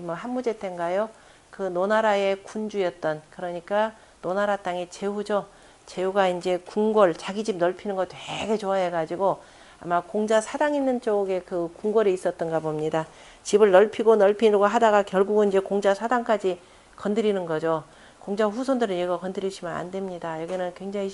한무제 때인가요? 그 노나라의 군주였던 그러니까 노나라 땅의 제후죠. 제후가 이제 궁궐 자기 집 넓히는 거 되게 좋아해가지고 아마 공자 사당 있는 쪽에 그 궁궐에 있었던가 봅니다. 집을 넓히고 하다가 결국은 이제 공자 사당까지 건드리는 거죠. 공자 후손들은 이거 건드리시면 안 됩니다. 여기는 굉장히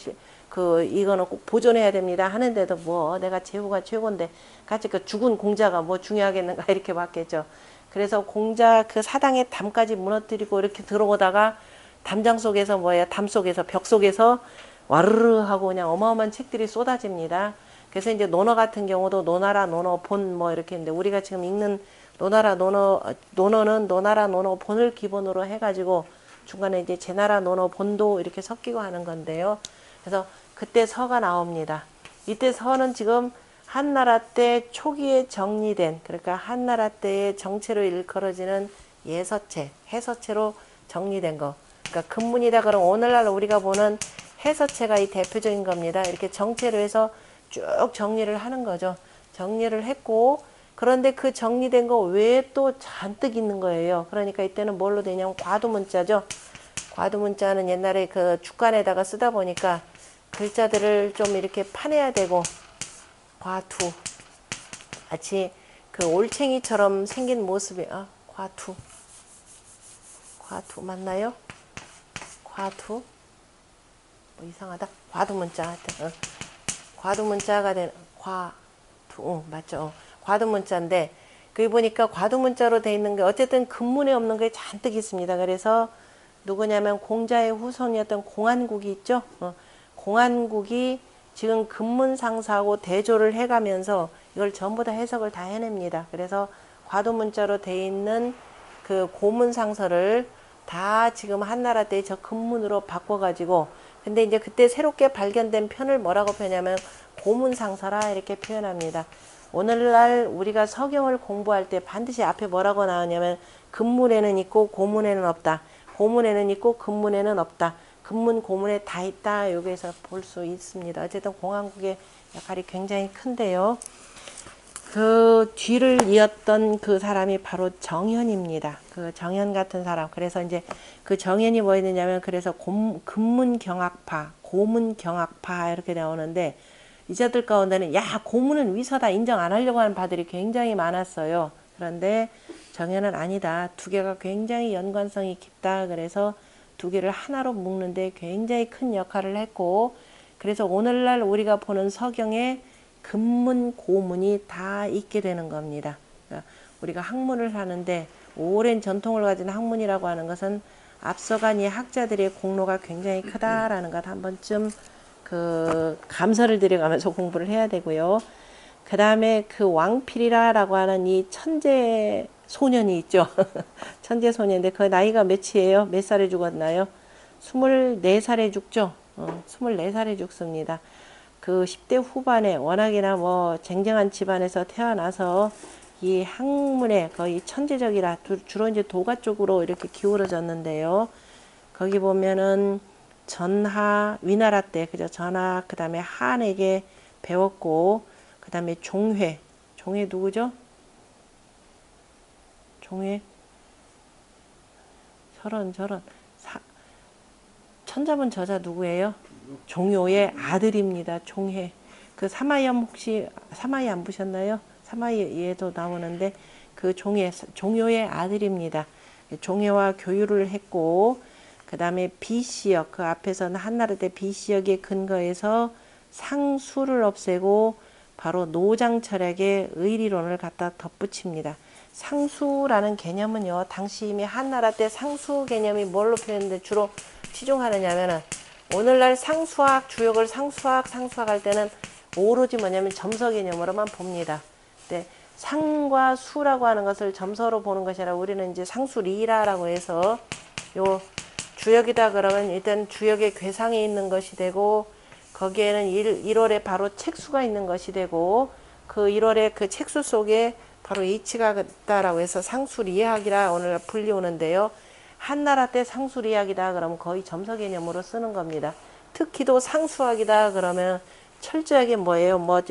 이거는 꼭 보존해야 됩니다. 하는데도 뭐 내가 제후가 최고인데 같이 그 죽은 공자가 뭐 중요하겠는가 이렇게 봤겠죠. 그래서 공자 그 사당의 담까지 무너뜨리고 이렇게 들어오다가 담장 속에서 담 속에서 벽 속에서 와르르 하고 그냥 어마어마한 책들이 쏟아집니다. 그래서 이제 논어 같은 경우도 노나라 논어 본 이렇게 했는데 우리가 지금 읽는 논어는 노나라 논어 본을 기본으로 해가지고 중간에 이제 제나라 논어 본도 이렇게 섞이고 하는 건데요. 그래서 그때 서가 나옵니다. 이때 서는 지금 한나라 때 초기에 정리된 그러니까 한나라 때의 정체로 일컬어지는 예서체, 해서체로 정리된 거. 그러니까 금문이다 그럼 오늘날 우리가 보는 해서체가 이 대표적인 겁니다. 이렇게 정체로 해서 쭉 정리를 하는 거죠. 정리를 했고 그런데 그 정리된 거 외에 또 잔뜩 있는 거예요. 그러니까 이때는 뭘로 되냐면 과두문자죠. 과두문자는 옛날에 그 죽간에다가 쓰다 보니까 글자들을 좀 이렇게 파내야 되고 과두 마치 그 올챙이처럼 생긴 모습이 과두 맞나요? 과두 뭐 이상하다. 과두문자 하여튼 과두문자가 된 과두 맞죠. 과두문자인데 그게 보니까 과두문자로 돼 있는 게 어쨌든 금문에 없는 게 잔뜩 있습니다. 그래서 누구냐면 공자의 후손이었던 공안국이 있죠. 공안국이 지금 금문상사하고 대조를 해가면서 이걸 전부 다 해석을 다 해냅니다. 그래서 과두문자로 돼 있는 그 고문상서를 다 지금 한나라 때 저 금문으로 바꿔가지고 근데 이제 그때 새롭게 발견된 편을 뭐라고 표현하냐면 고문상서라 이렇게 표현합니다. 오늘날 우리가 서경을 공부할 때 반드시 앞에 뭐라고 나오냐면 금문에는 있고 고문에는 없다. 고문에는 있고 금문에는 없다. 금문 고문에 다 있다. 여기에서 볼 수 있습니다. 어쨌든 공안국의 역할이 굉장히 큰데요. 그 뒤를 이었던 그 사람이 바로 정현입니다. 그 정현 같은 사람. 그래서 이제 그 정현이 뭐였느냐면 그래서 금문경학파, 고문경학파 이렇게 나오는데 이자들 가운데는 고문은 위서다 인정 안 하려고 하는 바들이 굉장히 많았어요. 그런데 정현은 아니다. 두 개가 굉장히 연관성이 깊다. 그래서 두 개를 하나로 묶는데 굉장히 큰 역할을 했고 그래서 오늘날 우리가 보는 서경에 근문, 고문이 다 있게 되는 겁니다. 그러니까 우리가 학문을 하는데 오랜 전통을 가진 학문이라고 하는 것은 앞서간 이 학자들의 공로가 굉장히 크다라는 것 한 번쯤 그 감사를 드려가면서 공부를 해야 되고요. 그 다음에 그 왕필이라고 하는 이 천재 소년이 있죠. 천재 소년인데 그 나이가 몇이에요? 몇 살에 죽었나요? 24살에 죽죠. 24살에 죽습니다. 그 10대 후반에 워낙이나 뭐 쟁쟁한 집안에서 태어나서 이 학문에 거의 천재적이라 주로 이제 도가 쪽으로 이렇게 기울어졌는데요. 거기 보면은 전하 위나라 때 그죠? 전하 그 다음에 한에게 배웠고 그 다음에 종회 누구죠? 종회 저런 천자문 저자 누구예요? 종효의 아들입니다. 종회. 그 사마이암 혹시 사마이 안 보셨나요? 사마이에도 나오는데 그 종효의 아들입니다. 종효와 교류를 했고 그 다음에 비시역 그 앞에서는 한나라 때 비시역에 근거해서 상수를 없애고 바로 노장철학의 의리론을 갖다 덧붙입니다. 상수라는 개념은요, 당시 이미 한나라 때 상수 개념이 뭘로 표현되는데 주로 치중하느냐면은 오늘날 상수학, 주역을 상수학 할 때는 오로지 뭐냐면 점서 개념으로만 봅니다. 근데 상과 수라고 하는 것을 점서로 보는 것이 아니라 우리는 이제 상수리라라고 해서 요 주역이다 그러면 일단 주역의 괴상이 있는 것이 되고 거기에는 1월에 바로 책수가 있는 것이 되고 그 1월에 그 책수 속에 바로 H가 있다라고 해서 상수리학이라 오늘 불리우는데요. 한나라 때 상수리학이다 그러면 거의 점서 개념으로 쓰는 겁니다. 특히도 상수학이다 그러면 철저하게 뭐예요? 뭐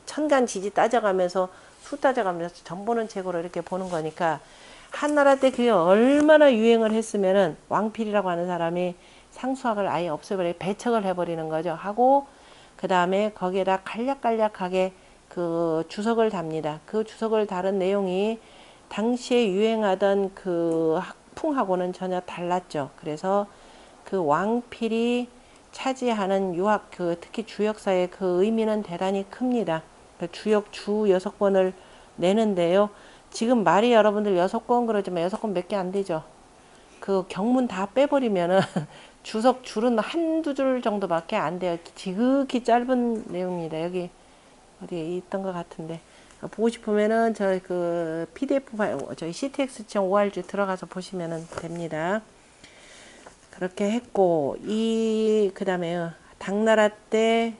천간지지 따져가면서 수 따져가면서 점보는 책으로 이렇게 보는 거니까 한나라 때 그게 얼마나 유행을 했으면은 왕필이라고 하는 사람이 상수학을 아예 없애버려 배척을 해버리는 거죠. 하고 그 다음에 거기에다 간략간략하게 그 주석을 답니다. 그 주석을 다룬 내용이 당시에 유행하던 그 학풍하고는 전혀 달랐죠. 그래서 그 왕필이 차지하는 유학 그 특히 주역사의 그 의미는 대단히 큽니다. 그 주역 주 6권을 내는데요. 지금 말이 여러분들 6권 그러지만 6권 몇 개 안 되죠. 그 경문 다 빼버리면은 주석 줄은 한두 줄 정도밖에 안 돼요. 지극히 짧은 내용입니다. 여기 어디에 있던 것 같은데 보고 싶으면은 저희 그 PDF 파일 저희 ctx.org 들어가서 보시면 됩니다. 그렇게 했고 그 다음에 당나라 때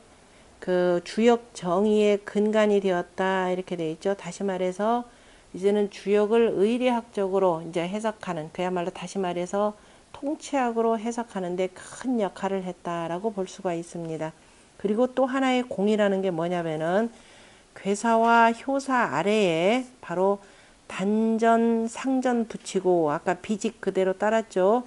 그 주역 정의의 근간이 되었다 이렇게 돼 있죠. 다시 말해서 이제는 주역을 의례학적으로 이제 해석하는 그야말로 다시 말해서 통치학으로 해석하는데 큰 역할을 했다라고 볼 수가 있습니다. 그리고 또 하나의 공이라는 게 뭐냐면은 괴사와 효사 아래에 바로 단전, 상전 붙이고 아까 비직 그대로 따랐죠.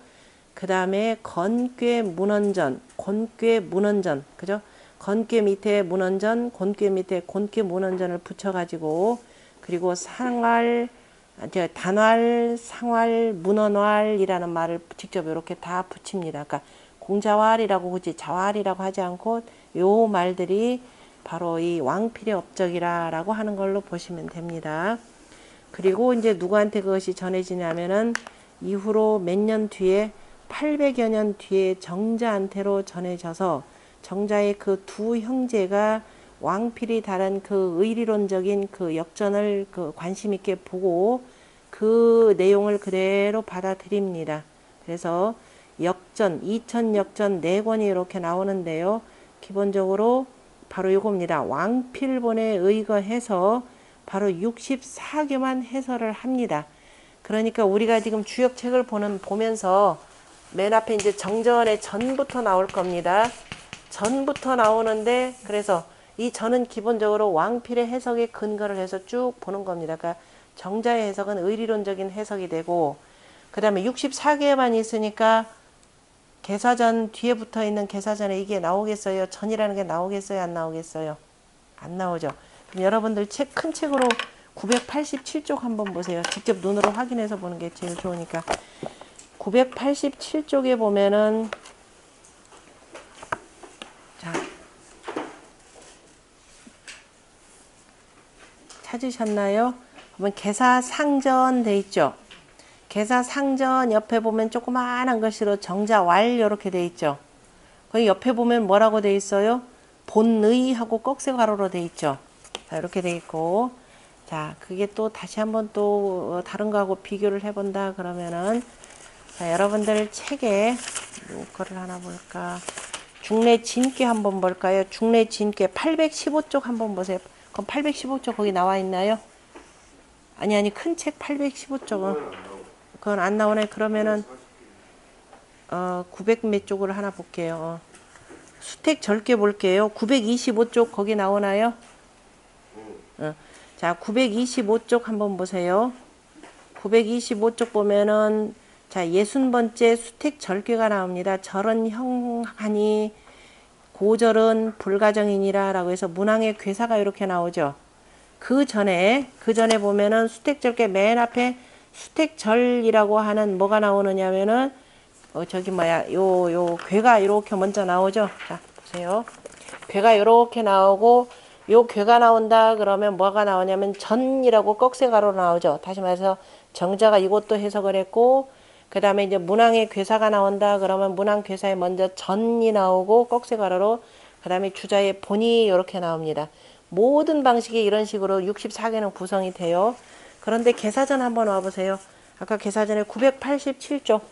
그 다음에 건괴 문헌전, 곤괴 문헌전, 그죠? 건괴 밑에 문헌전, 곤괴 밑에 곤괴 문헌전을 붙여가지고 그리고 단활, 상활, 문헌활이라는 말을 직접 이렇게 다 붙입니다. 그러니까 공자활이라고 굳이 자활이라고 하지 않고 요 말들이 바로 이 왕필의 업적이라고 하는 걸로 보시면 됩니다. 그리고 이제 누구한테 그것이 전해지냐면은 이후로 몇 년 뒤에 800여 년 뒤에 정자한테로 전해져서 정자의 그 두 형제가 왕필이 다른 그 의리론적인 그 역전을 그 관심 있게 보고 그 내용을 그대로 받아들입니다. 그래서 역전, 2000역전 4권이 이렇게 나오는데요. 기본적으로 바로 이겁니다. 왕필본에 의거해서 바로 64개만 해설을 합니다. 그러니까 우리가 지금 주역책을 보면서 맨 앞에 이제 정전의 전부터 나올 겁니다. 전부터 나오는데 그래서 이 전은 기본적으로 왕필의 해석에 근거를 해서 쭉 보는 겁니다. 그러니까 정자의 해석은 의리론적인 해석이 되고 그 다음에 64개만 있으니까 개사전 뒤에 붙어 있는 개사전에 이게 나오겠어요? 전이라는 게 나오겠어요? 안 나오겠어요? 안 나오죠. 그럼 여러분들 큰 책으로 987쪽 한번 보세요. 직접 눈으로 확인해서 보는 게 제일 좋으니까. 987쪽에 보면은 자 찾으셨나요? 그러면 개사상전 돼 있죠. 개사상전 옆에 보면 조그마한 글씨로 정자왈 이렇게 돼 있죠. 거기 옆에 보면 뭐라고 돼 있어요? 본의 하고 꺽쇠 가로로 돼 있죠. 자, 이렇게 돼 있고, 자, 그게 또 다시 한번 또 다른 거하고 비교를 해본다 그러면은, 자, 여러분들 책에 거를 하나 볼까? 중래 진께 한번 볼까요? 중래 진께 815쪽 한번 보세요. 그럼 815쪽 거기 나와 있나요? 아니 큰 책 815쪽은 그건 안 나오네. 그러면은 900 몇 쪽으로 하나 볼게요. 수택 절개 볼게요. 925쪽 거기 나오나요? 자, 925쪽 한번 보세요. 925쪽 보면은 자, 60번째 수택 절개가 나옵니다. 절은 형하니 고절은 불가정이니라 라고 해서 문항의 괴사가 이렇게 나오죠. 그 전에 보면은 수택 절개 맨 앞에 수택 절이라고 하는 뭐가 나오느냐면은 저기 뭐야 요 괴가 이렇게 먼저 나오죠. 자, 보세요. 괴가 이렇게 나오고 요 괴가 나온다 그러면 뭐가 나오냐면 전이라고 꺽쇠가로 나오죠. 다시 말해서 정자가 이것도 해석을 했고, 그 다음에 이제 문항의 괴사가 나온다 그러면 문항 괴사에 먼저 전이 나오고 꺽쇠가로로, 그 다음에 주자의 본이 이렇게 나옵니다. 모든 방식이 이런 식으로 64개는 구성이 돼요. 그런데 개사전 한번 와보세요. 아까 개사전에 987쪽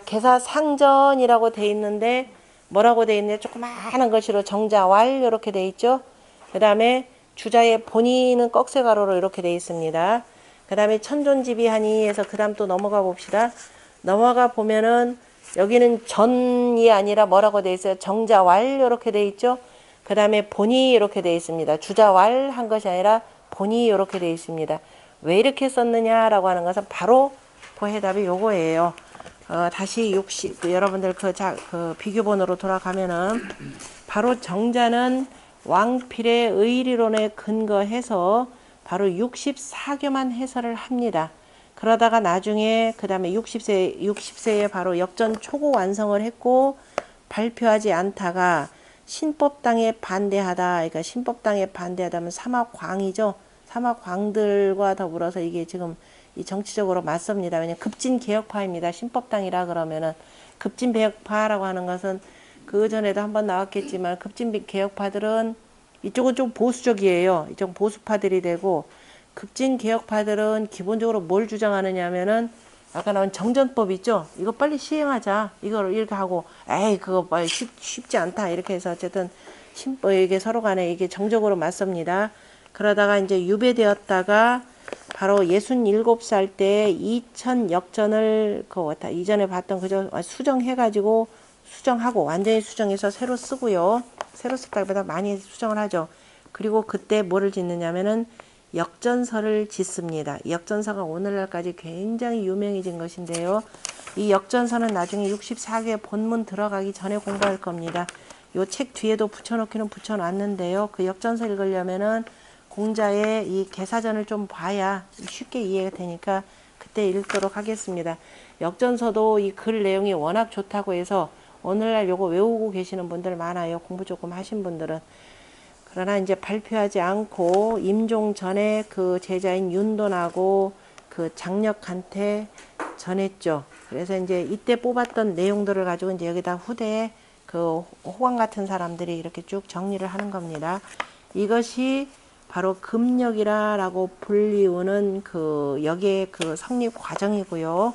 개사상전이라고 돼 있는데 뭐라고 돼 있네? 조그마한 글씨로 정자왈 이렇게 돼 있죠. 그 다음에 주자의 본인은 꺽쇠가로로 이렇게 돼 있습니다. 그 다음에 천존지비하니 해서 그 다음 또 넘어가 봅시다. 넘어가 보면은 여기는 전이 아니라 뭐라고 돼 있어요? 정자왈 이렇게 돼 있죠. 그 다음에 본이 이렇게 돼 있습니다. 주자왈 한 것이 아니라 본이 이렇게 돼 있습니다. 왜 이렇게 썼느냐라고 하는 것은 바로 그 해답이 요거예요. 다시 여러분들 그 비교본으로 돌아가면은 바로 정자는 왕필의 의리론에 근거해서 바로 64교만 해설을 합니다. 그러다가 나중에 그 다음에 60세에 바로 역전 초고 완성을 했고 발표하지 않다가 신법당에 반대하다, 그러니까 신법당에 반대하다면 사막광이죠. 사막광들과 더불어서 이게 지금 이 정치적으로 맞섭니다. 왜냐하면 급진개혁파입니다. 신법당이라 그러면은 급진개혁파라고 하는 것은 그 전에도 한번 나왔겠지만 급진개혁파들은 이쪽은 좀 보수적이에요. 이쪽 보수파들이 되고, 급진개혁파들은 기본적으로 뭘 주장하느냐 하면은 아까 나온 정전법 있죠. 이거 빨리 시행하자. 이걸 이렇게 하고, 에이 그거 빨리 쉽지 않다. 이렇게 해서 어쨌든 이게 서로 간에 이게 정적으로 맞섭니다. 그러다가 이제 유배되었다가 바로 67살 때 2000 역전을 이전에 봤던 그저 수정해가지고 수정하고 완전히 수정해서 새로 쓰고요. 새로 썼다기보다 많이 수정을 하죠. 그리고 그때 뭐를 짓느냐면은 역전서를 짓습니다. 역전서가 오늘날까지 굉장히 유명해진 것인데요. 이 역전서는 나중에 64개 본문 들어가기 전에 공부할 겁니다. 요 책 뒤에도 붙여놓기는 붙여놨는데요. 그 역전서 읽으려면은 공자의 이 개사전을 좀 봐야 쉽게 이해가 되니까 그때 읽도록 하겠습니다. 역전서도 이 글 내용이 워낙 좋다고 해서 오늘날 요거 외우고 계시는 분들 많아요. 공부 조금 하신 분들은. 그러나 이제 발표하지 않고 임종 전에 그 제자인 윤돈하고 그 장력한테 전했죠. 그래서 이제 이때 뽑았던 내용들을 가지고 이제 여기다 후대에 그 호광 같은 사람들이 이렇게 쭉 정리를 하는 겁니다. 이것이 바로 금력이라고 불리우는 그 역의 그 성립 과정이고요.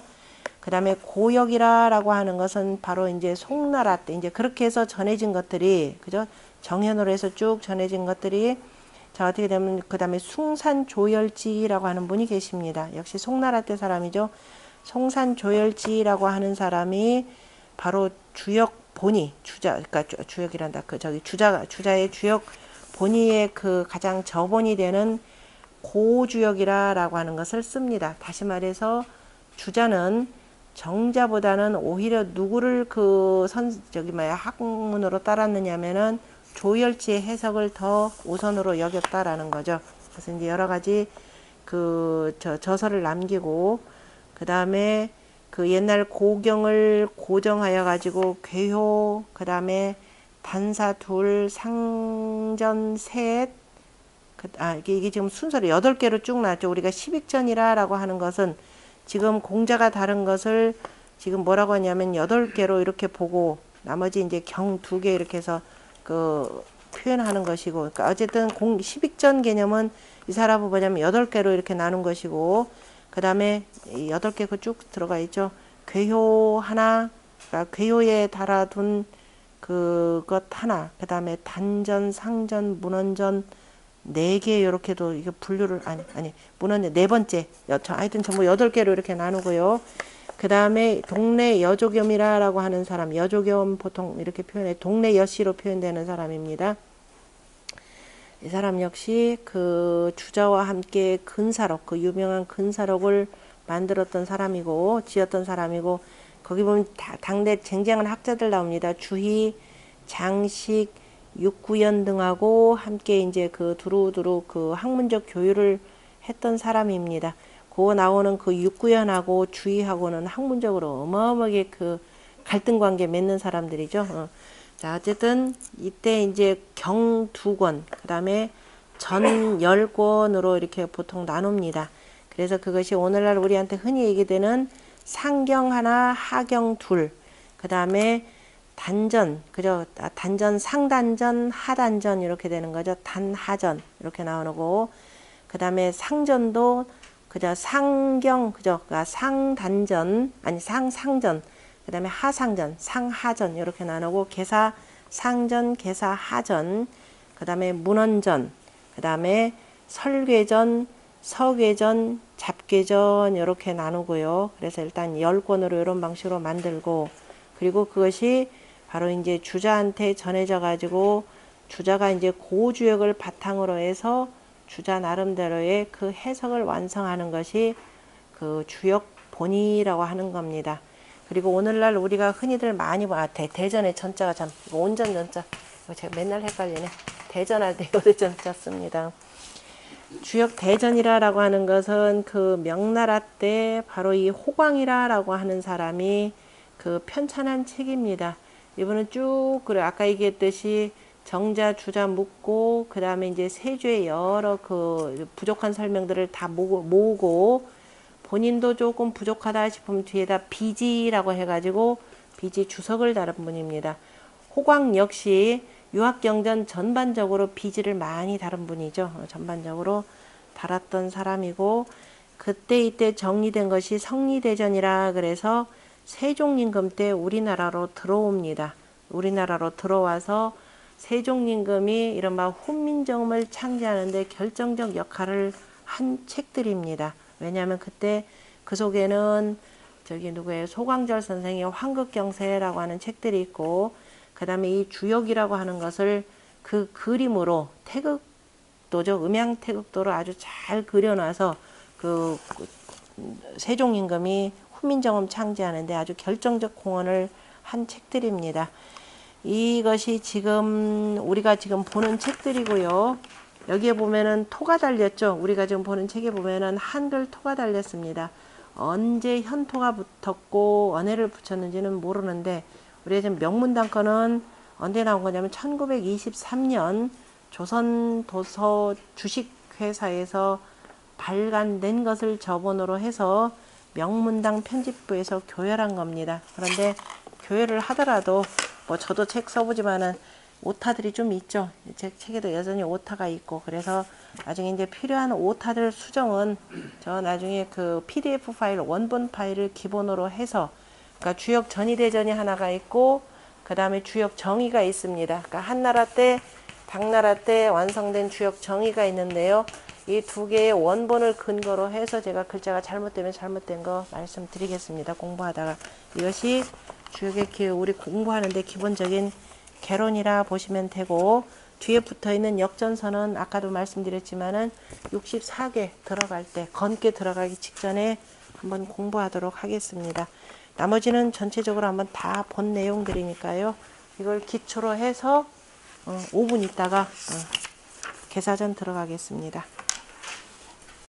그 다음에 고역이라고 하는 것은 바로 이제 송나라 때 이제 그렇게 해서 전해진 것들이, 그죠? 정현으로 해서 쭉 전해진 것들이, 자, 어떻게 되면 그 다음에 숭산조열지라고 하는 분이 계십니다. 역시 송나라 때 사람이죠. 송산조열지라고 하는 사람이 바로 주역 본의, 그러니까 주역이란다. 주자의 주역 본의의 그 가장 저본이 되는 고주역이라고 하는 것을 씁니다. 다시 말해서 주자는 정자보다는 오히려 누구를 학문으로 따랐느냐면은 조열지의 해석을 더 우선으로 여겼다라는 거죠. 그래서 이제 여러 가지 저서를 남기고, 그 다음에 그 옛날 고경을 고정하여 가지고 괴효, 그 다음에 단사 둘, 상전 셋, 그 이게 지금 순서로 8개로 쭉 나왔죠. 우리가 10익전이라고 하는 것은 지금 공자가 다른 것을 지금 뭐라고 하냐면 8개로 이렇게 보고 나머지 이제 경 2개 이렇게 해서 그 표현하는 것이고, 그러니까 어쨌든 10익전 개념은 이 사람은 뭐냐면 8개로 이렇게 나눈 것이고, 그 다음에 8개 그 쭉 들어가 있죠. 괴효 하나, 그러니까 괴효에 달아둔 그것 하나, 그 다음에 단전, 상전, 문헌전 4개 이렇게도 이게 분류를 문헌전 4번째 하여튼 전부 8개로 이렇게 나누고요. 그 다음에 동네 여조겸이라고 하는 사람, 여조겸 보통 이렇게 표현해 동네 여씨로 표현되는 사람입니다. 이 사람 역시 그 주자와 함께 근사록, 그 유명한 근사록을 만들었던 사람이고 지었던 사람이고, 거기 보면 당대 쟁쟁한 학자들 나옵니다. 주희, 장식, 육구연 등하고 함께 이제 그 두루두루 그 학문적 교류를 했던 사람입니다. 그 나오는 그 육구연하고 주희하고는 학문적으로 어마어마하게 그 갈등 관계 맺는 사람들이죠. 자, 어쨌든 이때 이제 경 2권, 그 다음에 전 10권으로 이렇게 보통 나눕니다. 그래서 그것이 오늘날 우리한테 흔히 얘기되는 상경 하나, 하경 둘, 그 다음에 단전, 그죠? 단전, 상단전, 하단전 이렇게 되는 거죠. 단하전 이렇게 나오고, 그 다음에 상전도 그죠? 상경, 그죠? 그러니까 상단전, 상상전, 그 다음에 하상전, 상하전 이렇게 나누고, 계사, 상전, 계사, 하전, 그 다음에 문헌전, 그 다음에 설괴전, 서괴전, 잡괴전 이렇게 나누고요. 그래서 일단 10권으로 이런 방식으로 만들고, 그리고 그것이 바로 이제 주자한테 전해져 가지고 주자가 이제 고주역을 바탕으로 해서 주자 나름대로의 그 해석을 완성하는 것이 그 주역 본이라고 하는 겁니다. 그리고 오늘날 우리가 흔히들 많이 대전의 전자가 참 온전 전자, 이거 제가 맨날 헷갈리네. 대전할 때 요대 전자 씁니다. 주역 대전이라고 하는 것은 그 명나라 때 바로 이 호광이라고 하는 사람이 그 편찬한 책입니다. 이분은 쭉 그래 아까 얘기했듯이 정자, 주자 묻고 그 다음에 이제 세주의 여러 그 부족한 설명들을 다 모으고 본인도 조금 부족하다 싶으면 뒤에다 비지라고 해가지고 비지 주석을 다룬 분입니다. 호광 역시 유학경전 전반적으로 비지를 많이 다룬 분이죠. 전반적으로 달았던 사람이고, 그때 이때 정리된 것이 성리대전이라 그래서 세종임금 때 우리나라로 들어옵니다. 우리나라로 들어와서 세종임금이 이른바 훈민정음을 창제하는데 결정적 역할을 한 책들입니다. 왜냐하면 그때 그 속에는 저기 누구예요? 소광절 선생의 황극경세라고 하는 책들이 있고, 그 다음에 이 주역이라고 하는 것을 그 그림으로 태극도죠. 음양 태극도로 아주 잘 그려놔서 그 세종임금이 훈민정음 창제하는데 아주 결정적 공헌을 한 책들입니다. 이것이 지금 우리가 지금 보는 책들이고요. 여기에 보면은 토가 달렸죠. 우리가 지금 보는 책에 보면은 한글 토가 달렸습니다. 언제 현토가 붙었고 언해를 붙였는지는 모르는데, 우리가 지금 명문당 거는 언제 나온 거냐면 1923년 조선도서 주식회사에서 발간된 것을 저본으로 해서 명문당 편집부에서 교열한 겁니다. 그런데 교열을 하더라도 뭐 저도 책 써보지만은 오타들이 좀 있죠. 제 책에도 여전히 오타가 있고, 그래서 나중에 이제 필요한 오타들 수정은 저 나중에 그 PDF 파일, 원본 파일을 기본으로 해서, 그러니까 주역 전이대전이 하나가 있고, 그 다음에 주역 정의가 있습니다. 그러니까 한나라 때, 당나라 때 완성된 주역 정의가 있는데요. 이 두 개의 원본을 근거로 해서 제가 글자가 잘못되면 잘못된 거 말씀드리겠습니다. 공부하다가. 이것이 주역의 우리 공부하는데 기본적인 개론이라 보시면 되고, 뒤에 붙어 있는 역전서는 아까도 말씀드렸지만은 64개 들어갈 때, 건께 들어가기 직전에 한번 공부하도록 하겠습니다. 나머지는 전체적으로 한번 다 본 내용들이니까요. 이걸 기초로 해서 5분 있다가 개사전 들어가겠습니다.